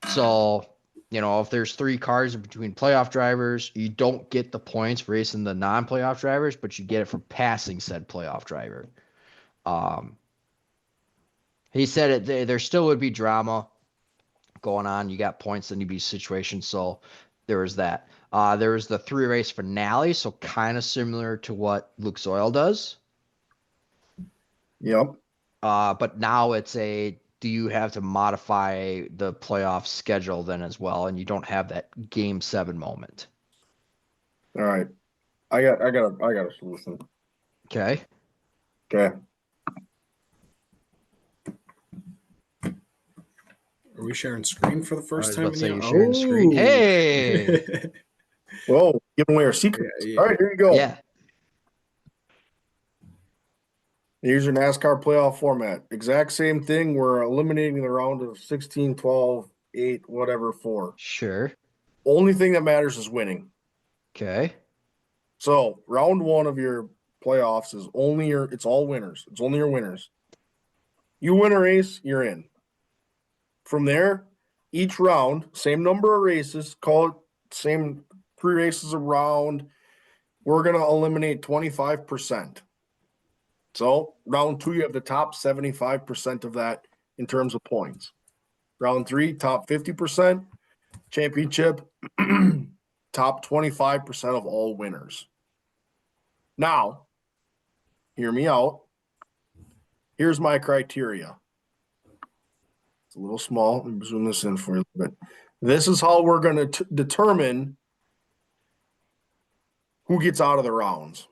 So, if there's 3 cars in between playoff drivers, you don't get the points for racing the non-playoff drivers, but you get it for passing said playoff driver. He said there still would be drama going on. You got points in these situations, so there was that. There was the 3-race finale, so kind of similar to what Luke Zoil does. Yep. But now it's do you have to modify the playoff schedule then as well, and you don't have that game 7 moment. All right. I got a solution. Okay. Okay. Are we sharing screen for the first time? Let's say you're sharing screen. Hey. Whoa, giving away our secrets. Yeah. All right, here you go. Yeah. Here's your NASCAR playoff format. Exact same thing. We're eliminating the round of 16, 12, 8, whatever, 4. Sure. Only thing that matters is winning. Okay. So round 1 of your playoffs is it's all winners. It's only your winners. You win a race, you're in. From there, each round, same number of races, call it same 3 races a round. We're going to eliminate 25%. So round 2, you have the top 75% of that in terms of points. Round 3, top 50%. Championship, top 25% of all winners. Now, hear me out. Here's my criteria. It's a little small. Let me zoom this in for you a little bit. This is how we're going to determine who gets out of the rounds.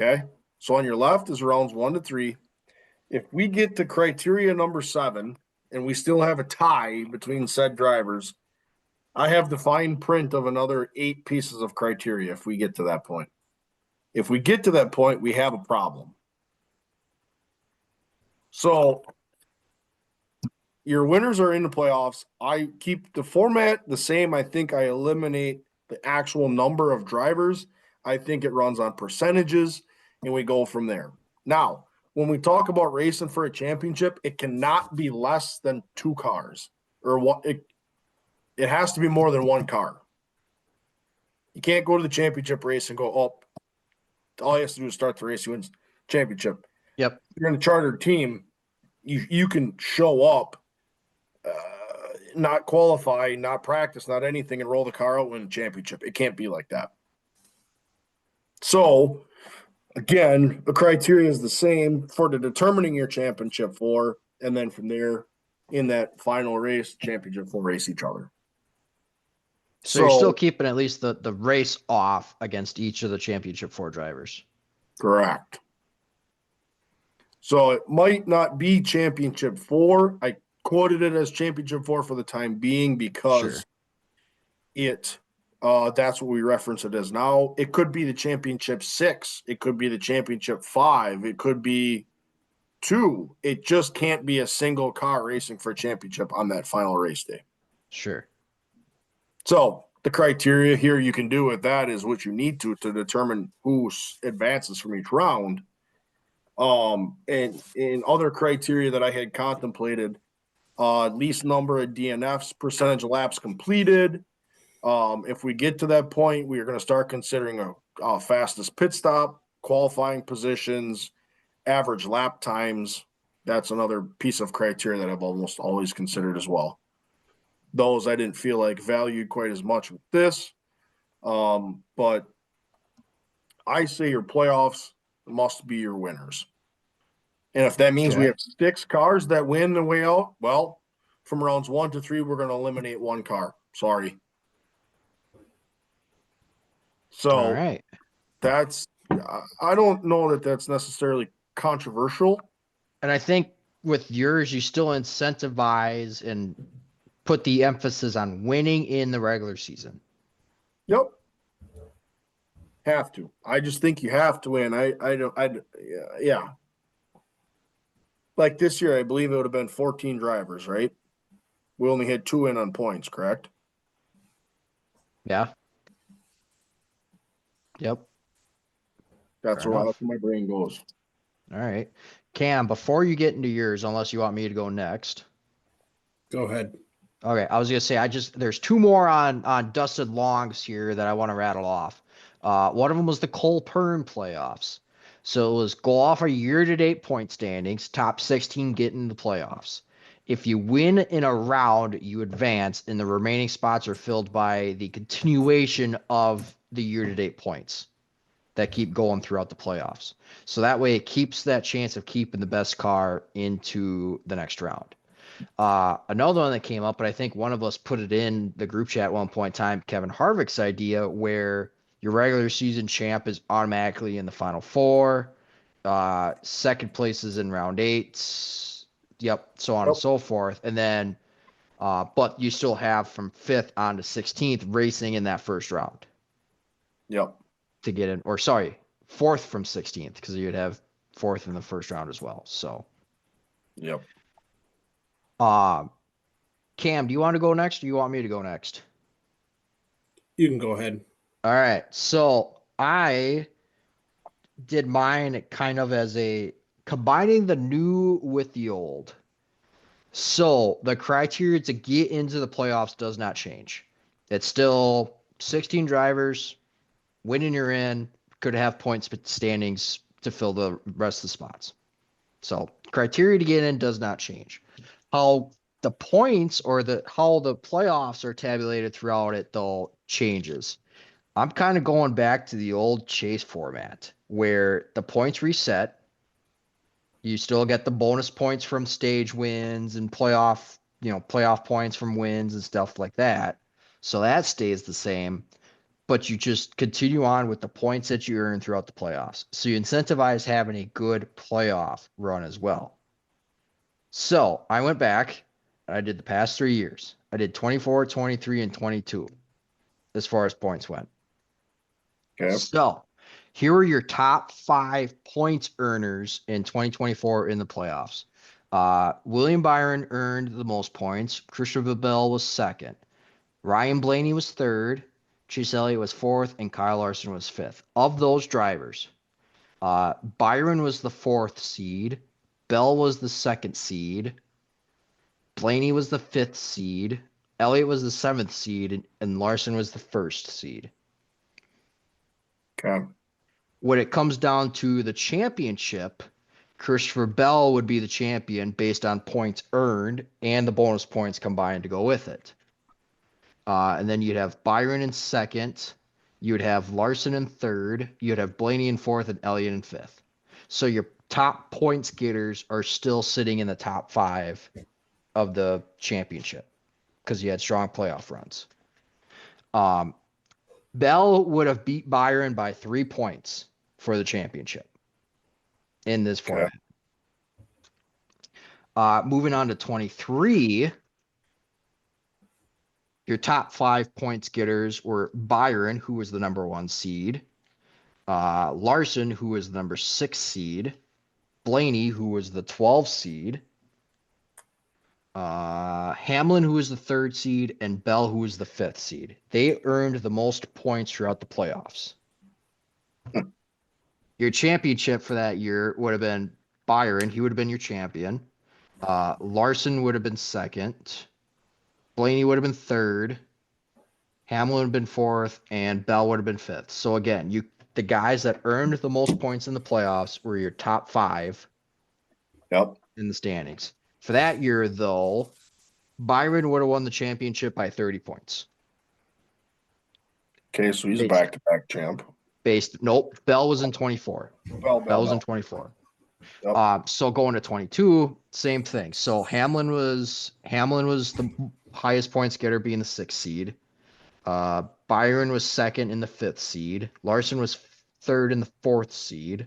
Okay? So on your left is rounds 1 to 3. If we get to criteria number 7 and we still have a tie between said drivers, I have the fine print of another 8 pieces of criteria if we get to that point. If we get to that point, we have a problem. So your winners are in the playoffs. I keep the format the same. I think I eliminate the actual number of drivers. I think it runs on percentages, and we go from there. Now, when we talk about racing for a championship, it cannot be less than 2 cars, or what it has to be more than 1 car. You can't go to the championship race and go, oh, all he has to do is start the race, he wins championship. Yep. If you're in a chartered team, you can show up, not qualify, not practice, not anything, and roll the car out, win a championship. It can't be like that. So, again, the criteria is the same for determining your championship 4, and then from there, in that final race, championship 4 race each other. So you're still keeping at least the race off against each of the championship 4 drivers. Correct. So it might not be championship 4. I quoted it as championship 4 for the time being because it That's what we reference it as now. It could be the championship 6. It could be the championship 5. It could be 2. It just can't be a single car racing for a championship on that final race day. Sure. So the criteria here you can do with that is what you need to determine who advances from each round. And in other criteria that I had contemplated, least number of DNFs, percentage of laps completed. If we get to that point, we are going to start considering a fastest pit stop, qualifying positions, average lap times. That's another piece of criteria that I've almost always considered as well. Those I didn't feel like valued quite as much with this. But I say your playoffs must be your winners. And if that means we have 6 cars that win the way out, well, from rounds 1 to 3, we're going to eliminate 1 car. Sorry. So All right. that's, I don't know that that's necessarily controversial. And I think with yours, you still incentivize and put the emphasis on winning in the regular season. Yep. Have to. I just think you have to win. Yeah. Like this year, I believe it would have been 14 drivers, right? We only had 2 in on points, correct? Yeah. Yep. That's Fair where enough. my brain goes. All right. Cam, before you get into yours, unless you want me to go next. Go ahead. Okay, I was gonna say there's 2 more on dusted longs here that I want to rattle off. One of them was the Cole Pern playoffs. So it was go off a year-to-date point standings, top 16 get into the playoffs. If you win in a round, you advance, and the remaining spots are filled by the continuation of the year-to-date points that keep going throughout the playoffs. So that way it keeps that chance of keeping the best car into the next round. Another one that came up, but I think one of us put it in the group chat at one point in time, Kevin Harvick's idea, where your regular season champ is automatically in the final 4. Second place is in round 8. Yep, so on and so forth. And then, but you still have from 5th on to 16th racing in that first round. Yep. To get in, or sorry, 4th from 16th, because you'd have 4th in the first round as well. So, yep. Cam, do you want to go next or do you want me to go next? You can go ahead. All right. So I did mine kind of as a combining the new with the old. So the criteria to get into the playoffs does not change. It's still 16 drivers, winning you're in, could have points standings to fill the rest of the spots. So criteria to get in does not change. How the points or how the playoffs are tabulated throughout it though changes. I'm kind of going back to the old chase format where the points reset. You still get the bonus points from stage wins and playoff points from wins and stuff like that. So that stays the same, but you just continue on with the points that you earn throughout the playoffs. So you incentivize having a good playoff run as well. So I went back and I did the past 3 years. I did 24, 23, and 22 as far as points went. Okay. So here are your top 5 points earners in 2024 in the playoffs. William Byron earned the most points. Christopher Bell was 2nd. Ryan Blaney was 3rd. Chase Elliott was 4th, and Kyle Larson was 5th. Of those drivers, Byron was the 4th seed. Bell was the 2nd seed. Blaney was the 5th seed. Elliott was the 7th seed, and Larson was the 1st seed. Okay. When it comes down to the championship, Christopher Bell would be the champion based on points earned and the bonus points combined to go with it. And then you'd have Byron in 2nd. You would have Larson in 3rd. You'd have Blaney in 4th and Elliott in 5th. So your top points getters are still sitting in the top 5 of the championship because you had strong playoff runs. Bell would have beat Byron by 3 points for the championship in this format. Moving on to 23, Your top 5 points getters were Byron, who was the number 1 seed, Larson, who was the number 6 seed, Blaney, who was the 12 seed, Hamlin, who was the 3rd seed, and Bell, who was the 5th seed. They earned the most points throughout the playoffs. Your championship for that year would have been Byron. He would have been your champion. Larson would have been 2nd. Blaney would have been 3rd. Hamlin would have been 4th, and Bell would have been 5th. So again, the guys that earned the most points in the playoffs were your top 5 Yep. in the standings. For that year, though, Byron would have won the championship by 30 points. Okay, so he's a back-to-back champ. Nope, Bell was in 24. Bell was in 24. Yep. So going to 22, same thing. So Hamlin was the highest points getter, being the 6th seed. Byron was 2nd in the 5th seed. Larson was 3rd in the 4th seed.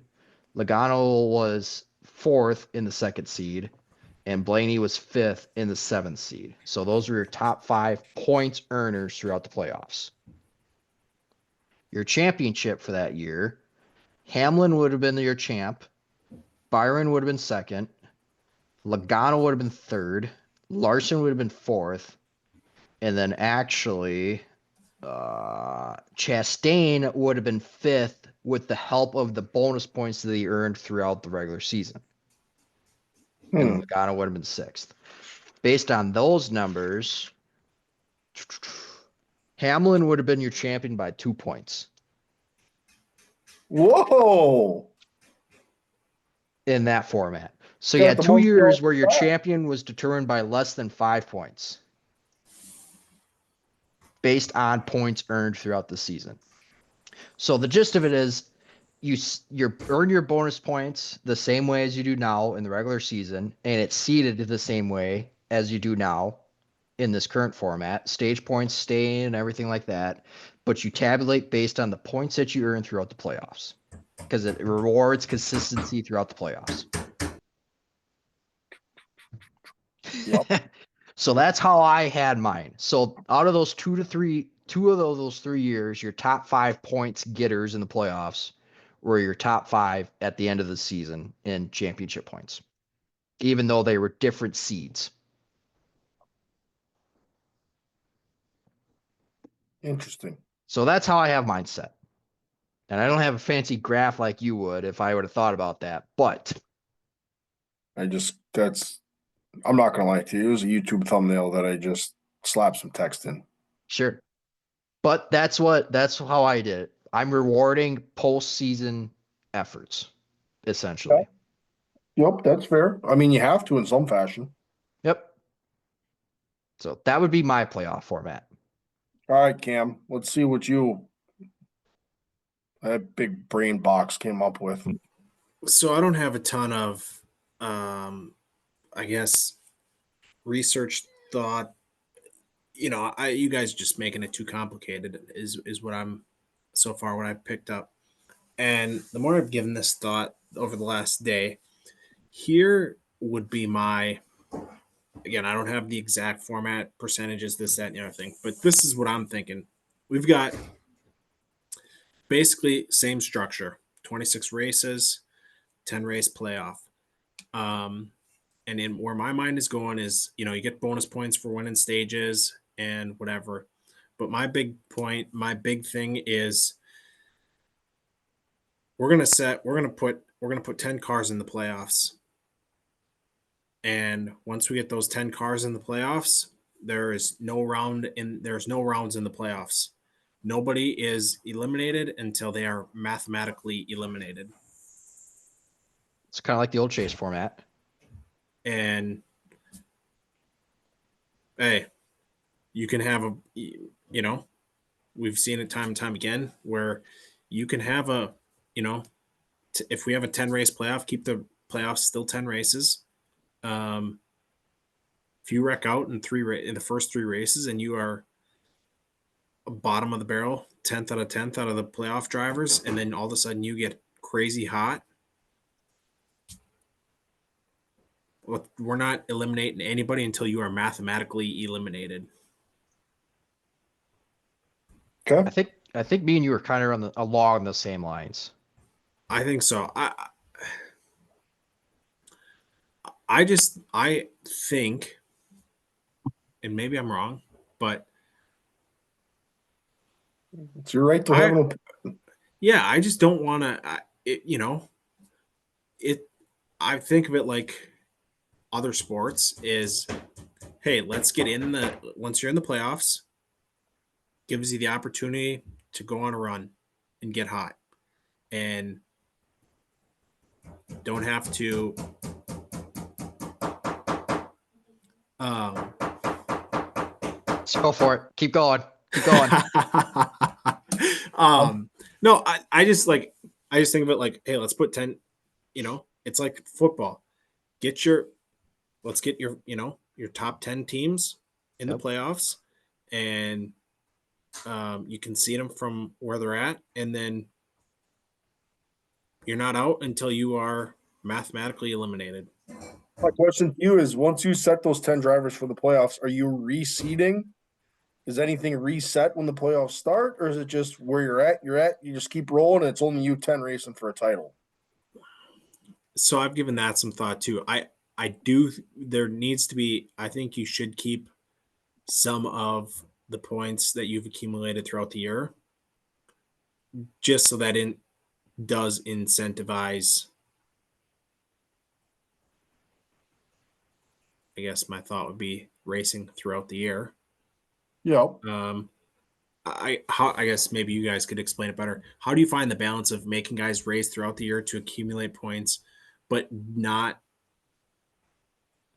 Logano was 4th in the 2nd seed. And Blaney was 5th in the 7th seed. So those were your top 5 points earners throughout the playoffs. Your championship for that year, Hamlin would have been your champ. Byron would have been 2nd. Logano would have been 3rd. Larson would have been 4th. And then actually, Chastain would have been 5th with the help of the bonus points that he earned throughout the regular season. And Logano would have been 6th. Based on those numbers, Hamlin would have been your champion by 2 points. Whoa! In that format. So you had 2 years where your champion was determined by less than 5 points based on points earned throughout the season. So the gist of it is you earn your bonus points the same way as you do now in the regular season, and it's seeded the same way as you do now in this current format. Stage points stay and everything like that, but you tabulate based on the points that you earn throughout the playoffs because it rewards consistency throughout the playoffs. Yep. So that's how I had mine. So out of those 2 of those 3 years, your top 5 points getters in the playoffs were your top 5 at the end of the season in championship points, even though they were different seeds. Interesting. So that's how I have mine set. And I don't have a fancy graph like you would if I would have thought about that, but I'm not gonna lie to you. It was a YouTube thumbnail that I just slapped some text in. sure. But that's how I did it. I'm rewarding postseason efforts, essentially. Yep, that's fair. I mean, you have to in some fashion. Yep. So that would be my playoff format. All right, Cam. Let's see what that big brain box came up with. So I don't have a ton of, I guess, research thought. You guys just making it too complicated is what I'm so far what I've picked up. And the more I've given this thought over the last day, here would be again, I don't have the exact format, percentages, this, that, and the other thing, but this is what I'm thinking. We've got basically same structure, 26 races, 10 race playoff. And in where my mind is going is, you get bonus points for winning stages and whatever. But my big thing is we're gonna put 10 cars in the playoffs. And once we get those 10 cars in the playoffs, there's no rounds in the playoffs. Nobody is eliminated until they are mathematically eliminated. It's kind of like the old chase format. And hey, you can have we've seen it time and time again where you can have if we have a 10 race playoff, keep the playoffs still 10 races. If you wreck out in the first 3 races and you are bottom of the barrel, 10th out of 10th out of the playoff drivers, and then all of a sudden you get crazy hot, we're not eliminating anybody until you are mathematically eliminated. Okay. I think me and you are kind of along the same lines. I think so. I think, and maybe I'm wrong, but It's your right to have an opinion. yeah, I just don't want to. You know, it. I think of it like other sports is, hey, let's get in the once you're in the playoffs, gives you the opportunity to go on a run and get hot, and don't have to. Um, Let's go for it. Keep going. Keep going. um, no, I just like I just think of it like, hey, let's put 10. It's like football. Get your let's get your top 10 teams in the Yep. playoffs, and you can see them from where they're at, and then you're not out until you are mathematically eliminated. My question to you is: once you set those 10 drivers for the playoffs, are you reseeding? Is anything reset when the playoffs start, or is it just where you're at? You're at. You just keep rolling, and it's only you 10 racing for a title. So I've given that some thought too. I do. There needs to be. I think you should keep some of the points that you've accumulated throughout the year, just so that it does incentivize. I guess my thought would be racing throughout the year. Yeah. I guess maybe you guys could explain it better. How do you find the balance of making guys race throughout the year to accumulate points, but not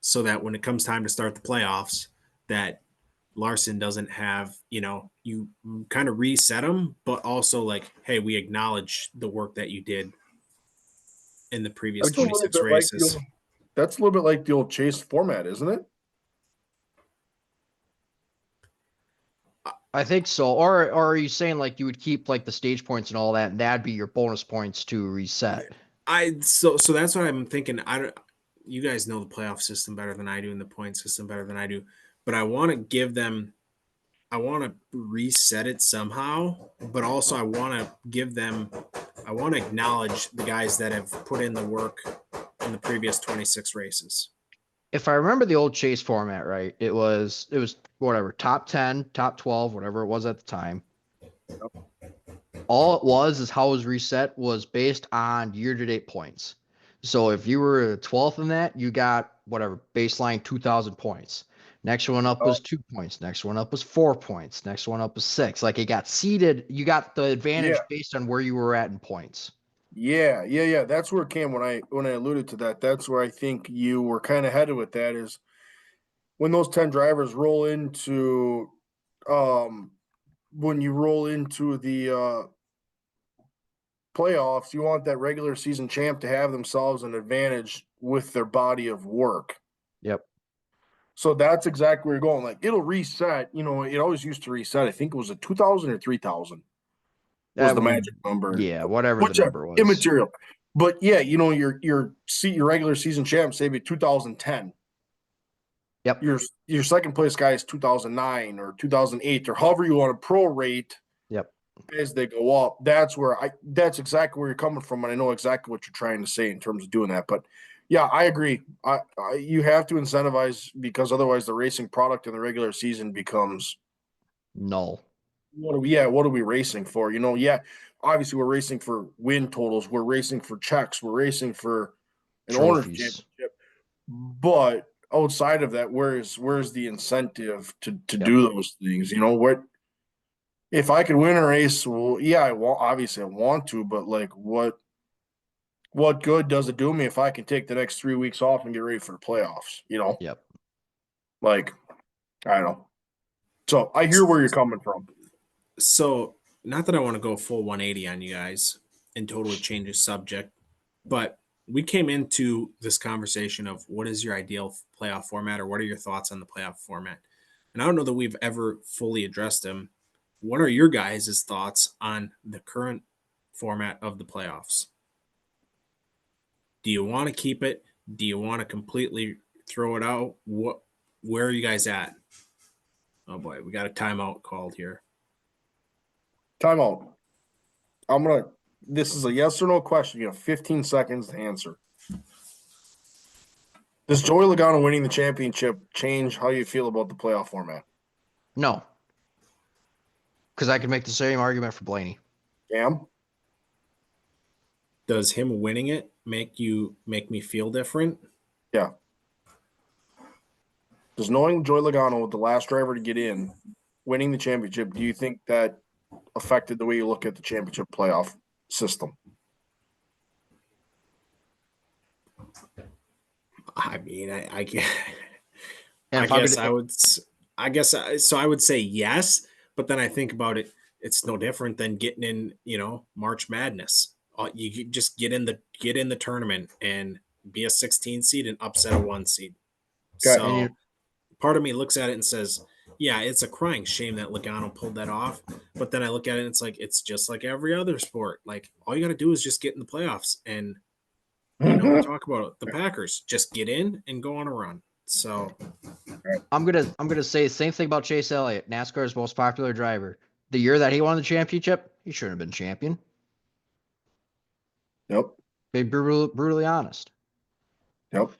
so that when it comes time to start the playoffs, that Larson doesn't have, you kind of reset them, but also like, hey, we acknowledge the work that you did in the previous That's a little 26 bit like the races. old, that's a little bit like the old chase format, isn't it? I think so. Or are you saying like you would keep like the stage points and all that, and that'd be your bonus points to reset? So that's what I'm thinking. I don't. You guys know the playoff system better than I do, and the point system better than I do. But I want to give them. I want to reset it somehow, but also I want to give them. I want to acknowledge the guys that have put in the work in the previous 26 races. If I remember the old chase format right, it was whatever, top 10, top 12, whatever it was at the time. All it was is how it was reset was based on year-to-date points. So if you were 12th in that, you got whatever, baseline 2,000 points. Next one up Oh, was 2 points. Next one up was 4 points. Next one up was six. Like it got seeded. You got the yeah, advantage based on where you were at in points. yeah. That's where Cam, when I alluded to that, that's where I think you were kind of headed with that is when those 10 drivers roll into um when you roll into the playoffs, you want that regular season champ to have themselves an advantage with their body of work. Yep. So that's exactly where you're going. Like it'll reset. It always used to reset. I think it was a 2,000 or 3,000 was That the would, magic number, yeah, whatever the whichever number was. immaterial. But yeah, your regular season champ say be 2010. Yep. Your second place guy is 2009 or 2008 or however you want to prorate Yep. as they go up. That's exactly where you're coming from, and I know exactly what you're trying to say in terms of doing that. But yeah, I agree. You have to incentivize because otherwise the racing product in the regular season becomes Null. what are we racing for? Yeah, obviously we're racing for win totals, we're racing for checks, we're racing for an owner's Trophies. championship. But outside of that, where's the incentive to Yep. do those things? What if I could win a race? Well, yeah, obviously I want to, but like what good does it do me if I can take the next 3 weeks off and get ready for the playoffs? Yep. Like I don't know. So I hear where you're coming from. So, not that I want to go full 180 on you guys and totally change the subject, but we came into this conversation of what is your ideal playoff format or what are your thoughts on the playoff format? And I don't know that we've ever fully addressed them. What are your guys' thoughts on the current format of the playoffs? Do you want to keep it? Do you want to completely throw it out? Where are you guys at? Oh boy, we got a timeout called here. Timeout. This is a yes or no question. You have 15 seconds to answer. Does Joey Logano winning the championship change how you feel about the playoff format? No, because I could make the same argument for Blaney. Cam? Does him winning it make me feel different? Yeah. Does knowing Joey Logano, the last driver to get in, winning the championship, do you think that affected the way you look at the championship playoff system? I mean, I guess, And I if I'm guess gonna, I would. So I would say yes, but then I think about it. It's no different than getting in, March Madness. You just get in the tournament and be a 16 seed and upset a 1 seed. Okay. and So you, part of me looks at it and says, yeah, it's a crying shame that Logano pulled that off. But then I look at it and it's like, it's just like every other sport. Like all you got to do is just get in the playoffs. And, we talk about it. The Packers just get in and go on a run. So I'm gonna say the same thing about Chase Elliott, NASCAR's most popular driver. The year that he won the championship, he shouldn't have been champion. Yep. Be brutally honest. Yep.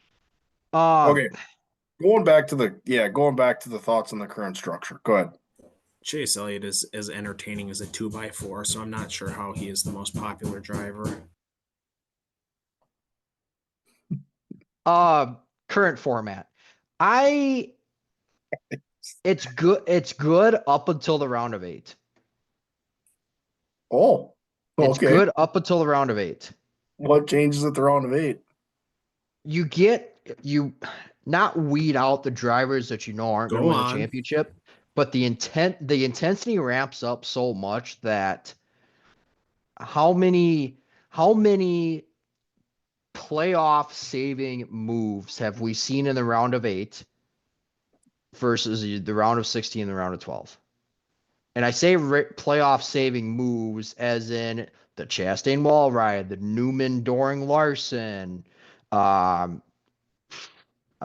Um, Okay. Going back to the thoughts on the current structure. Go ahead. Chase Elliott is as entertaining as a 2x4, so I'm not sure how he is the most popular driver. Current format. It's good. It's good up until the round of 8. Oh, It's okay. good up until the round of 8. What changes at the round of 8? You not weed out the drivers that aren't going to Go win the on. championship, but the intensity ramps up so much that how many playoff saving moves have we seen in the round of 8 versus the round of 16 and the round of 12? And I say playoff saving moves as in the Chastain wall ride, the Newman Doring Larson. I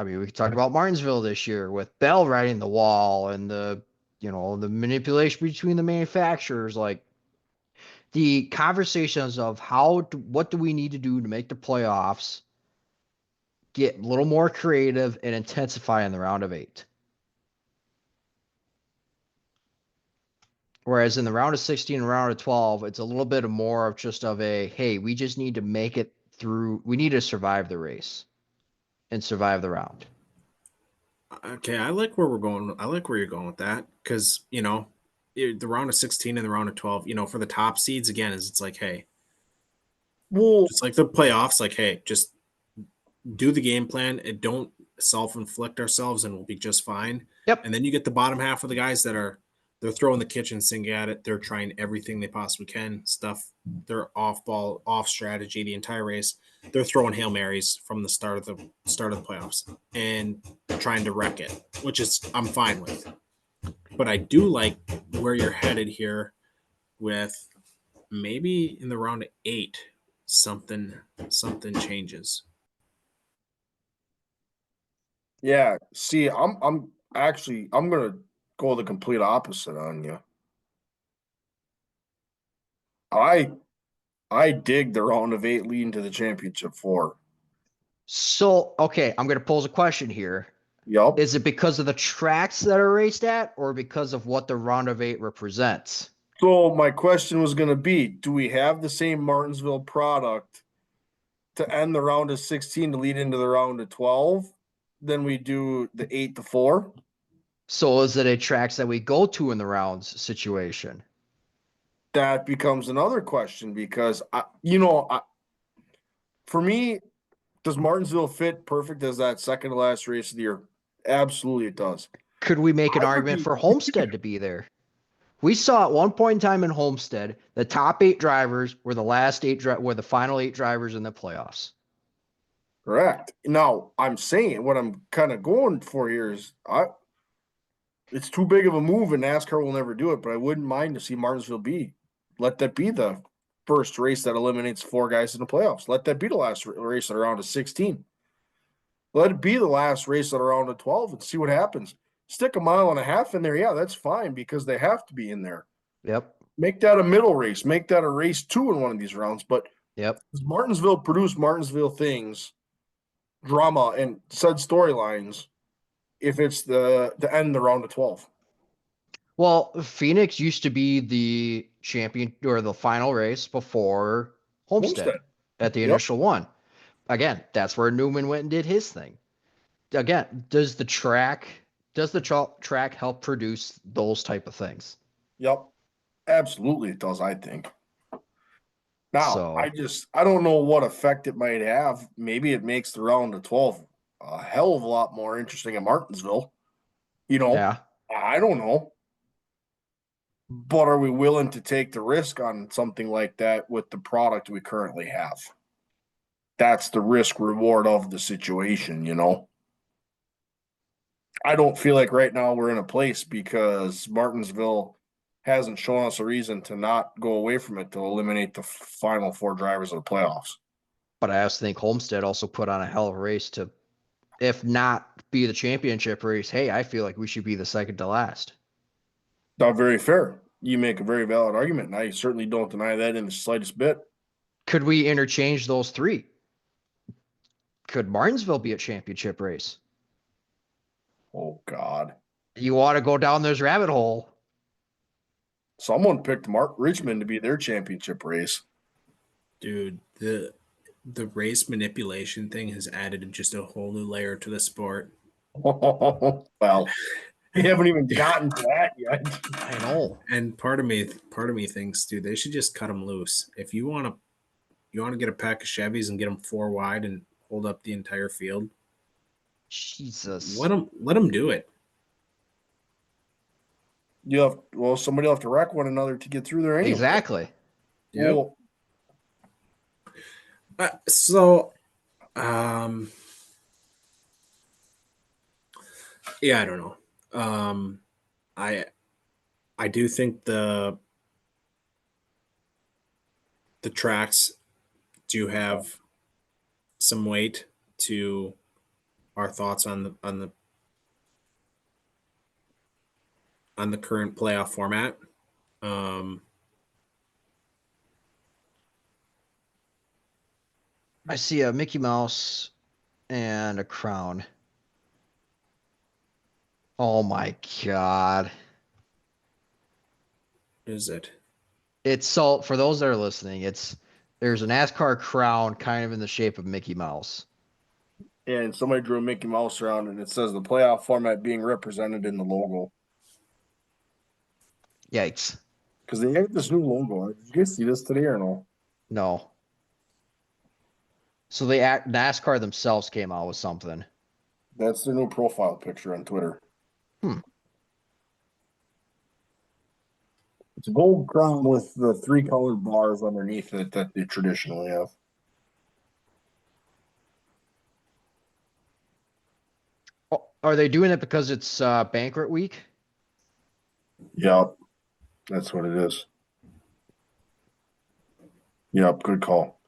mean, we could talk about Martinsville this year with Bell riding the wall and the manipulation between the manufacturers. Like the conversations of what do we need to do to make the playoffs get a little more creative and intensify in the round of 8. Whereas in the round of 16 and round of 12, it's a little bit more of just of a, hey, we just need to make it through. We need to survive the race and survive the round. Okay, I like where we're going. I like where you're going with that because the round of 16 and the round of 12. For the top seeds again, it's like, hey, Well, just like the playoffs, like, hey, just do the game plan and don't self-inflict ourselves, and we'll be just fine. Yep. And then you get the bottom half of the guys they're throwing the kitchen sink at it. They're trying everything they possibly can. They're off ball, off strategy the entire race. They're throwing Hail Marys from the start of the playoffs and trying to wreck it, which is I'm fine with. But I do like where you're headed here with maybe in the round of 8, something changes. yeah. See, I'm gonna go the complete opposite on you. I dig the round of 8 leading to the championship 4. So, okay, I'm going to pose a question here. Yep. Is it because of the tracks that are raced at or because of what the round of 8 represents? So my question was gonna be, do we have the same Martinsville product to end the round of 16 to lead into the round of 12 than we do the 8 to 4? So is it a tracks that we go to in the rounds situation? That becomes another question because for me, does Martinsville fit perfect as that second to last race of the year? Absolutely, it does. Could we make an I would argument be for Homestead to be there? We saw at one point in time in Homestead, the top 8 drivers were the final 8 drivers in the playoffs. correct. Now, I'm saying what I'm kind of going for here is it's too big of a move, and NASCAR will never do it. But I wouldn't mind to see Martinsville let that be the first race that eliminates 4 guys in the playoffs. Let that be the last race at around a 16. Let it be the last race at around a 12 and see what happens. Stick a mile and a half in there, yeah, that's fine because they have to be in there. Yep. Make that a middle race. Make that a race 2 in one of these rounds. But Yep. Martinsville produced Martinsville things, drama, and said storylines. If it's the end of the round of 12. Well, Phoenix used to be the champion or the final race before Homestead at the Yep. initial one. Again, that's where Newman went and did his thing. Again, does the track help produce those type of things? Yep. Absolutely, it does. I think. Now, So I don't know what effect it might have. Maybe it makes the round of 12 a hell of a lot more interesting in Martinsville. yeah, I don't know. But are we willing to take the risk on something like that with the product we currently have? That's the risk reward of the situation. I don't feel like right now we're in a place because Martinsville hasn't shown us a reason to not go away from it to eliminate the final 4 drivers of the playoffs. but I also think Homestead also put on a hell of a race to, if not be the championship race, hey, I feel like we should be the second to last. Not very fair. You make a very valid argument, and I certainly don't deny that in the slightest bit. Could we interchange those three? Could Martinsville be a championship race? Oh, God. You want to go down this rabbit hole? Someone picked Mark Richmond to be their championship race. Dude, the race manipulation thing has added just a whole new layer to the sport. Well, we haven't even gotten to that yet. I know. And part of me thinks, dude, they should just cut them loose. If you want to get a pack of Chevys and get them 4 wide and hold up the entire field, Jesus. let them do it. Somebody will have to wreck one another to get through there anyway. Exactly. Yep. Well, Yeah, I don't know. I do think the tracks do have some weight to our thoughts on the current playoff format. I see a Mickey Mouse and a crown. Oh my God. Is it? It's so, for those that are listening, there's a NASCAR crown kind of in the shape of Mickey Mouse. and somebody drew a Mickey Mouse around, and it says the playoff format being represented in the logo. Yikes. Because they have this new logo. Did you guys see this today or no? No. So NASCAR themselves came out with something. That's their new profile picture on Twitter. It's a gold crown with the 3 colored bars underneath it that they traditionally have. Oh, are they doing it because it's banquet week? Yep. That's what it is. Yep, good call.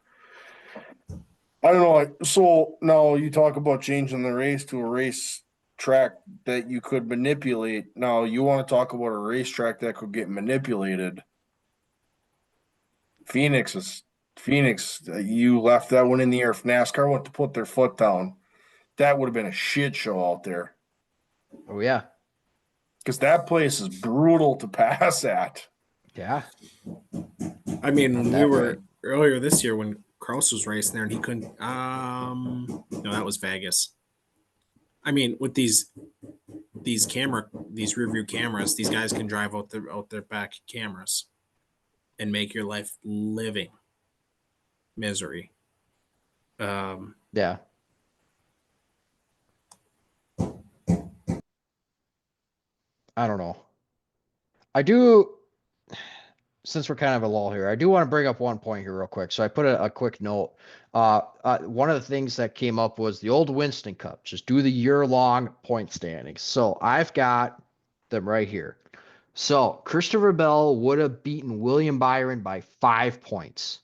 I don't know. So now you talk about changing the race to a race track that you could manipulate. Now you want to talk about a racetrack that could get manipulated. Phoenix, you left that one in the air. If NASCAR went to put their foot down, that would have been a shit show out there. Oh, yeah. Because that place is brutal to pass at. Yeah. I mean, when we were right. earlier this year when Kraus was racing there and he couldn't. No, that was Vegas. I mean, with these rear view cameras, these guys can drive out their back cameras and make your life living misery. Yeah. I don't know. I do, since we're kind of a lull here, I do want to bring up one point here real quick. So I put a quick note. One of the things that came up was the old Winston Cup. Just do the year-long point standings. So I've got them right here. So Christopher Bell would have beaten William Byron by 5 points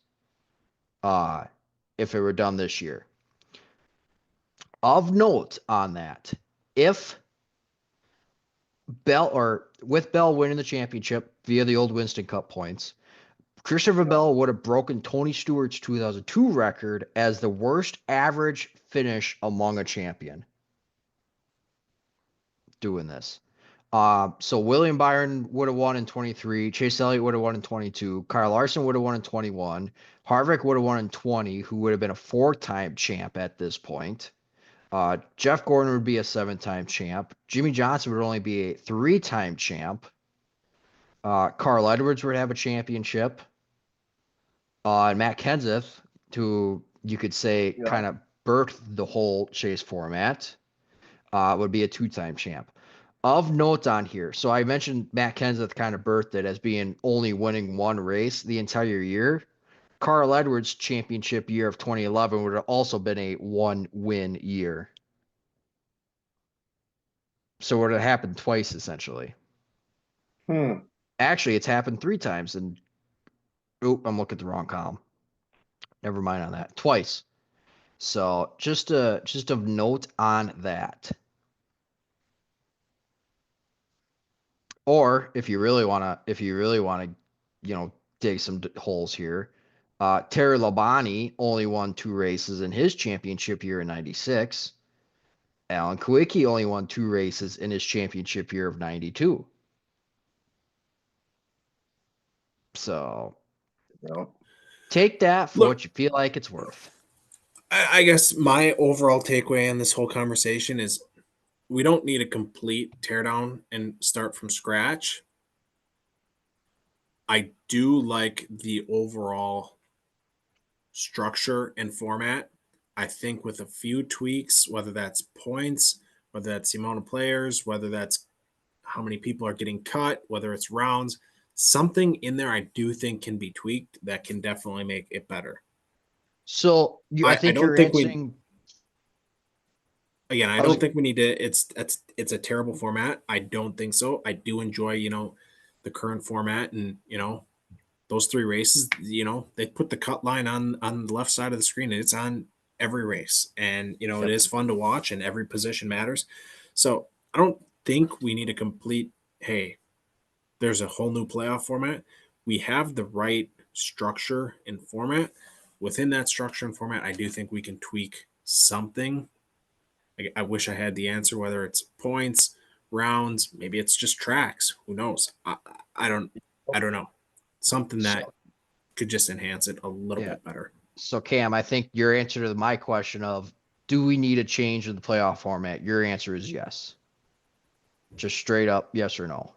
if it were done this year. Of note on that, if with Bell winning the championship via the old Winston Cup points, Christopher Bell would have broken Tony Stewart's 2002 record as the worst average finish among a champion doing this. So William Byron would have won in 23. Chase Elliott would have won in 22. Kyle Larson would have won in 21. Harvick would have won in 20, who would have been a 4-time champ at this point. Jeff Gordon would be a 7-time champ. Jimmy Johnson would only be a 3-time champ. Carl Edwards would have a championship. And Matt Kenseth, who you could say kind of birthed the whole chase format, would be a 2-time champ. Of note on here, so I mentioned Matt Kenseth kind of birthed it as being only winning one race the entire year. Carl Edwards' championship year of 2011 would have also been a 1-win year. So it would have happened twice, essentially. Actually, it's happened 3 times. And I'm looking at the wrong column. Never mind on that. Twice. So just a note on that. Or if you really wanna, dig some holes here, Terry Labonte only won 2 races in his championship year in '96. Alan Kulwicki only won 2 races in his championship year of '92. So take that for what you feel like it's worth. I guess my overall takeaway on this whole conversation is we don't need a complete teardown and start from scratch. I do like the overall structure and format. I think with a few tweaks, whether that's points, whether that's the amount of players, whether that's how many people are getting cut, whether it's rounds, something in there I do think can be tweaked that can definitely make it better. So I think you're answering. Again, I don't think we need to. It's a terrible format. I don't think so. I do enjoy, the current format, and those 3 races. They put the cut line on the left side of the screen, and it's on every race, and it is fun to watch, and every position matters. So I don't think we need a complete. Hey, there's a whole new playoff format. We have the right structure and format. Within that structure and format, I do think we can tweak something. I wish I had the answer, whether it's points, rounds, maybe it's just tracks. Who knows? I don't know. Something that could just enhance it a little bit better. So Cam, I think your answer to my question of do we need a change in the playoff format? Your answer is yes. Just straight up yes or no.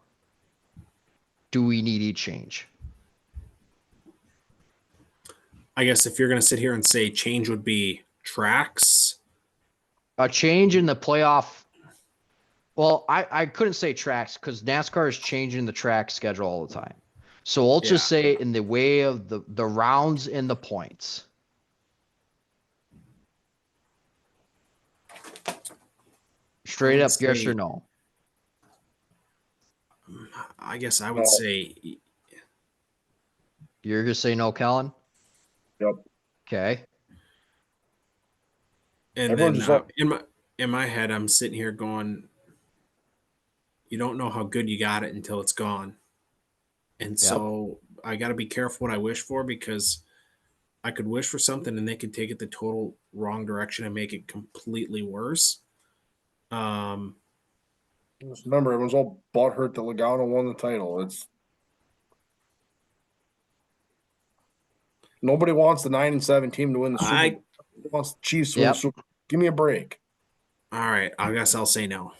Do we need a change? I guess if you're going to sit here and say change would be tracks. A change in the playoff. Well, I couldn't say tracks because NASCAR is changing the track schedule all the time. So let's just say in the way of the rounds and the points. Straight up, yes or no? I guess I would say. You're going to say no, Kellen? Yep. Okay. And then in my head, I'm sitting here going, you don't know how good you got it until it's gone. And so I got to be careful what I wish for, because I could wish for something and they could take it the total wrong direction and make it completely worse. Just remember, everyone's all butthurt that Logano won the title. Nobody wants the 9-7 team to win the Super Bowl. Nobody wants the Chiefs to win the Super Bowl. Give me a break. All right, I guess I'll say no.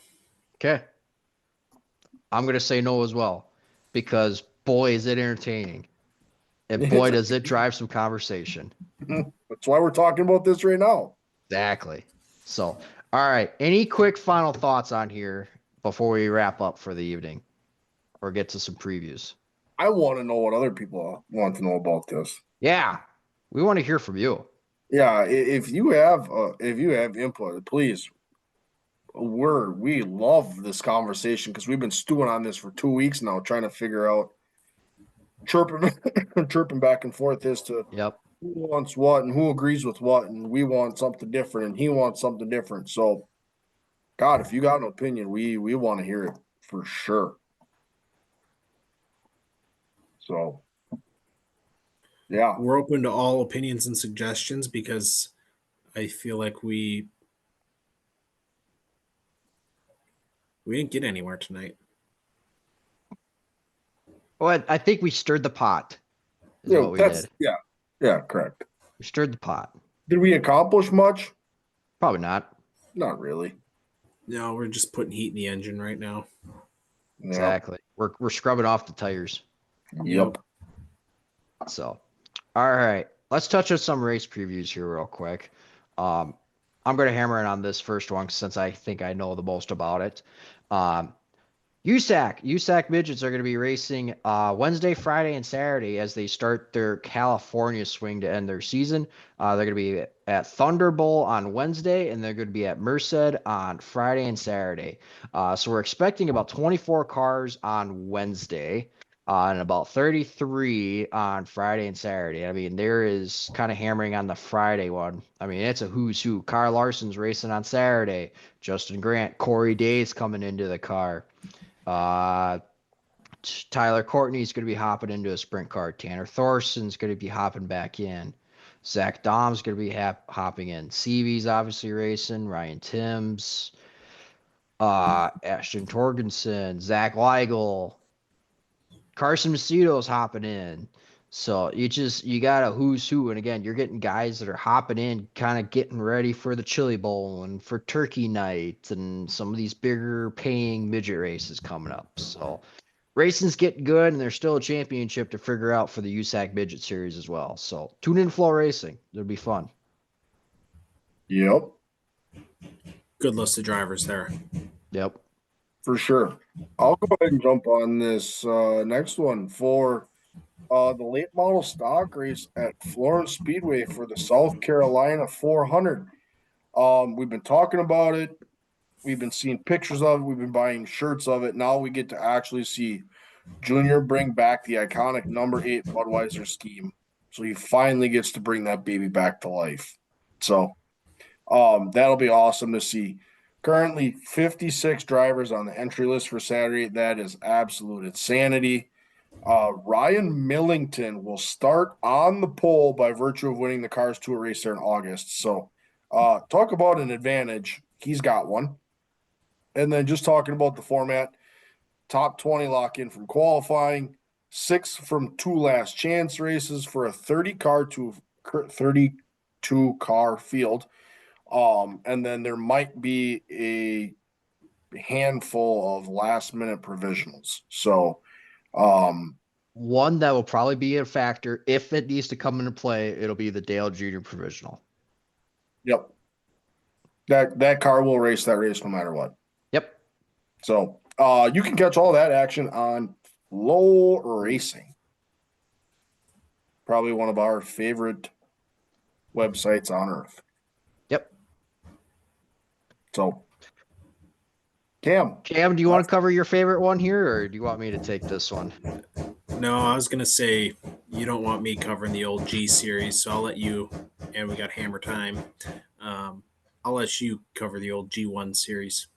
Okay. I'm going to say no as well, because boy, is it entertaining. And boy, does it drive some conversation. That's why we're talking about this right now. Exactly. So, all right. Any quick final thoughts on here before we wrap up for the evening or get to some previews? I want to know what other people want to know about this. Yeah. We want to hear from you. Yeah. If you have input, please. We love this conversation because we've been stewing on this for 2 weeks now, trying to figure out chirping back and forth as to who wants what and who agrees with what, and we want something different and he wants something different. So, God, if you got an opinion, we want to hear it for sure. So, yeah. We're open to all opinions and suggestions because I feel like we didn't get anywhere tonight. Well, I think we stirred the pot. Is what we did. Yeah, correct. We stirred the pot. Did we accomplish much? Probably not. Not really. No, we're just putting heat in the engine right now. Exactly. We're scrubbing off the tires. Yep. So, all right. Let's touch on some race previews here real quick. I'm going to hammer in on this first one since I think I know the most about it. USAC midgets are going to be racing Wednesday, Friday, and Saturday as they start their California swing to end their season. They're going to be at Thunderbolt on Wednesday, and they're going to be at Merced on Friday and Saturday. So we're expecting about 24 cars on Wednesday and about 33 on Friday and Saturday. I mean, there is kind of hammering on the Friday one. I mean, it's a who's who. Kyle Larson's racing on Saturday. Justin Grant, Corey Day's coming into the car. Tyler Courtney's going to be hopping into a sprint car. Tanner Thorson's going to be hopping back in. Zach Dom's going to be hopping in. CV's obviously racing. Ryan Timms, Ashton Torgensen, Zach Weigel, Carson Macedo's hopping in. So you got a who's who, and again, you're getting guys that are hopping in, kind of getting ready for the Chili Bowl and for Turkey Night and some of these bigger paying midget races coming up. So racing's getting good, and there's still a championship to figure out for the USAC Midget Series as well. So tune in Flow Racing; it'll be fun. Yep. Good list of drivers there. Yep. For sure. I'll go ahead and jump on this next one for the late model stock race at Florence Speedway for the South Carolina 400. We've been talking about it. We've been seeing pictures of it. We've been buying shirts of it. Now we get to actually see Junior bring back the iconic number 8 Budweiser scheme. So he finally gets to bring that baby back to life. So that'll be awesome to see. Currently 56 drivers on the entry list for Saturday. That is absolute insanity. Ryan Millington will start on the pole by virtue of winning the Cars Tour race there in August. So talk about an advantage. He's got one. And then just talking about the format, top 20 lock in from qualifying, 6 from 2 last chance races for a 32 car field. And then there might be a handful of last minute provisionals. So, one that will probably be a factor if it needs to come into play, it'll be the Dale Jr. Provisional. Yep. That car will race that race no matter what. Yep. So, you can catch all that action on Flow Racing. Probably one of our favorite websites on earth. Yep. So, Cam, do you want to cover your favorite one here, or do you want me to take this one? No, I was going to say you don't want me covering the old G series, so I'll let you, and we got hammer time. I'll let you cover the old G1 series.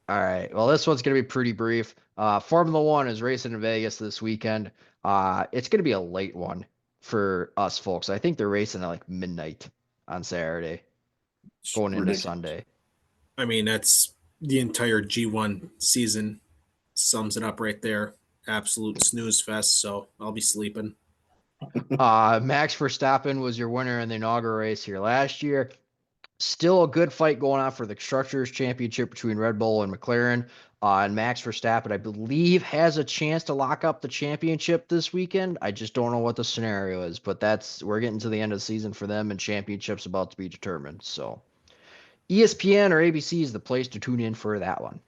All right. Well, this one's going to be pretty brief. Formula One is racing in Vegas this weekend. It's going to be a late one for us folks. I think they're racing at like midnight on Saturday, going into Sunday. I mean, that's the entire G1 season sums it up right there. Absolute snooze fest. So I'll be sleeping. Max Verstappen was your winner in the inaugural race here last year. Still a good fight going on for the Constructors' Championship between Red Bull and McLaren. And Max Verstappen, I believe, has a chance to lock up the championship this weekend. I just don't know what the scenario is, but we're getting to the end of the season for them, and championship's about to be determined. So ESPN or ABC is the place to tune in for that one.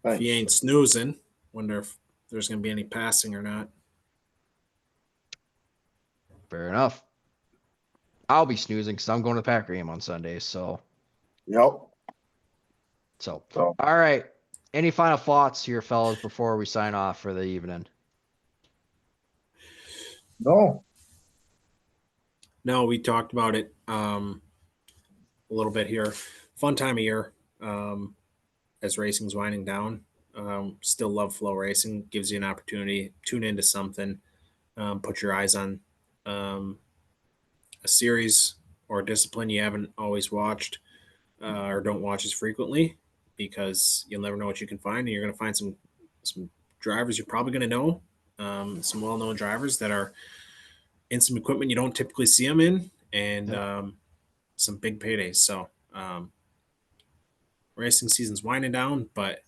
If he ain't snoozing, wonder if there's going to be any passing or not. Fair enough. I'll be snoozing because I'm going to the Packer game on Sunday. So, yep. So, all right. Any final thoughts here, fellas, before we sign off for the evening? No, we talked about it a little bit here. Fun time of year as racing's winding down. Still love flow racing. Gives you an opportunity, tune into something, put your eyes on a series or a discipline you haven't always watched or don't watch as frequently, because you'll never know what you can find, and you're going to find some drivers you're probably going to know, some well-known drivers that are in some equipment you don't typically see them in, and some big paydays. So racing season's winding down, but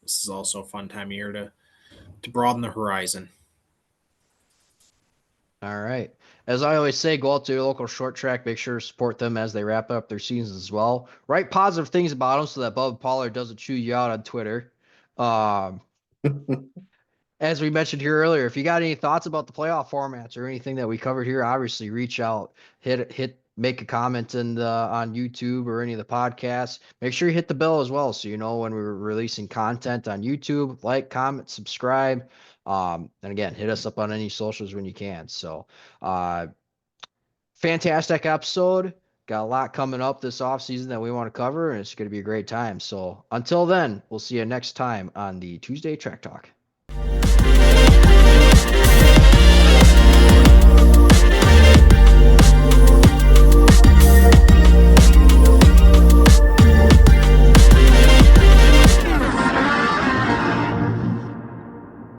this is also a fun time of year to broaden the horizon. All right. As I always say, go out to your local short track. Make sure to support them as they wrap up their seasons as well. Write positive things about them so that Bubba Pollard doesn't chew you out on Twitter. Um, as we mentioned here earlier, if you got any thoughts about the playoff formats or anything that we covered here, obviously reach out, make a comment on YouTube or any of the podcasts. Make sure you hit the bell as well, so you know when we're releasing content on YouTube. Like, comment, subscribe, and again, hit us up on any socials when you can. So, fantastic episode. Got a lot coming up this off season that we want to cover, and it's going to be a great time. So until then, we'll see you next time on the Tuesday Track Talk.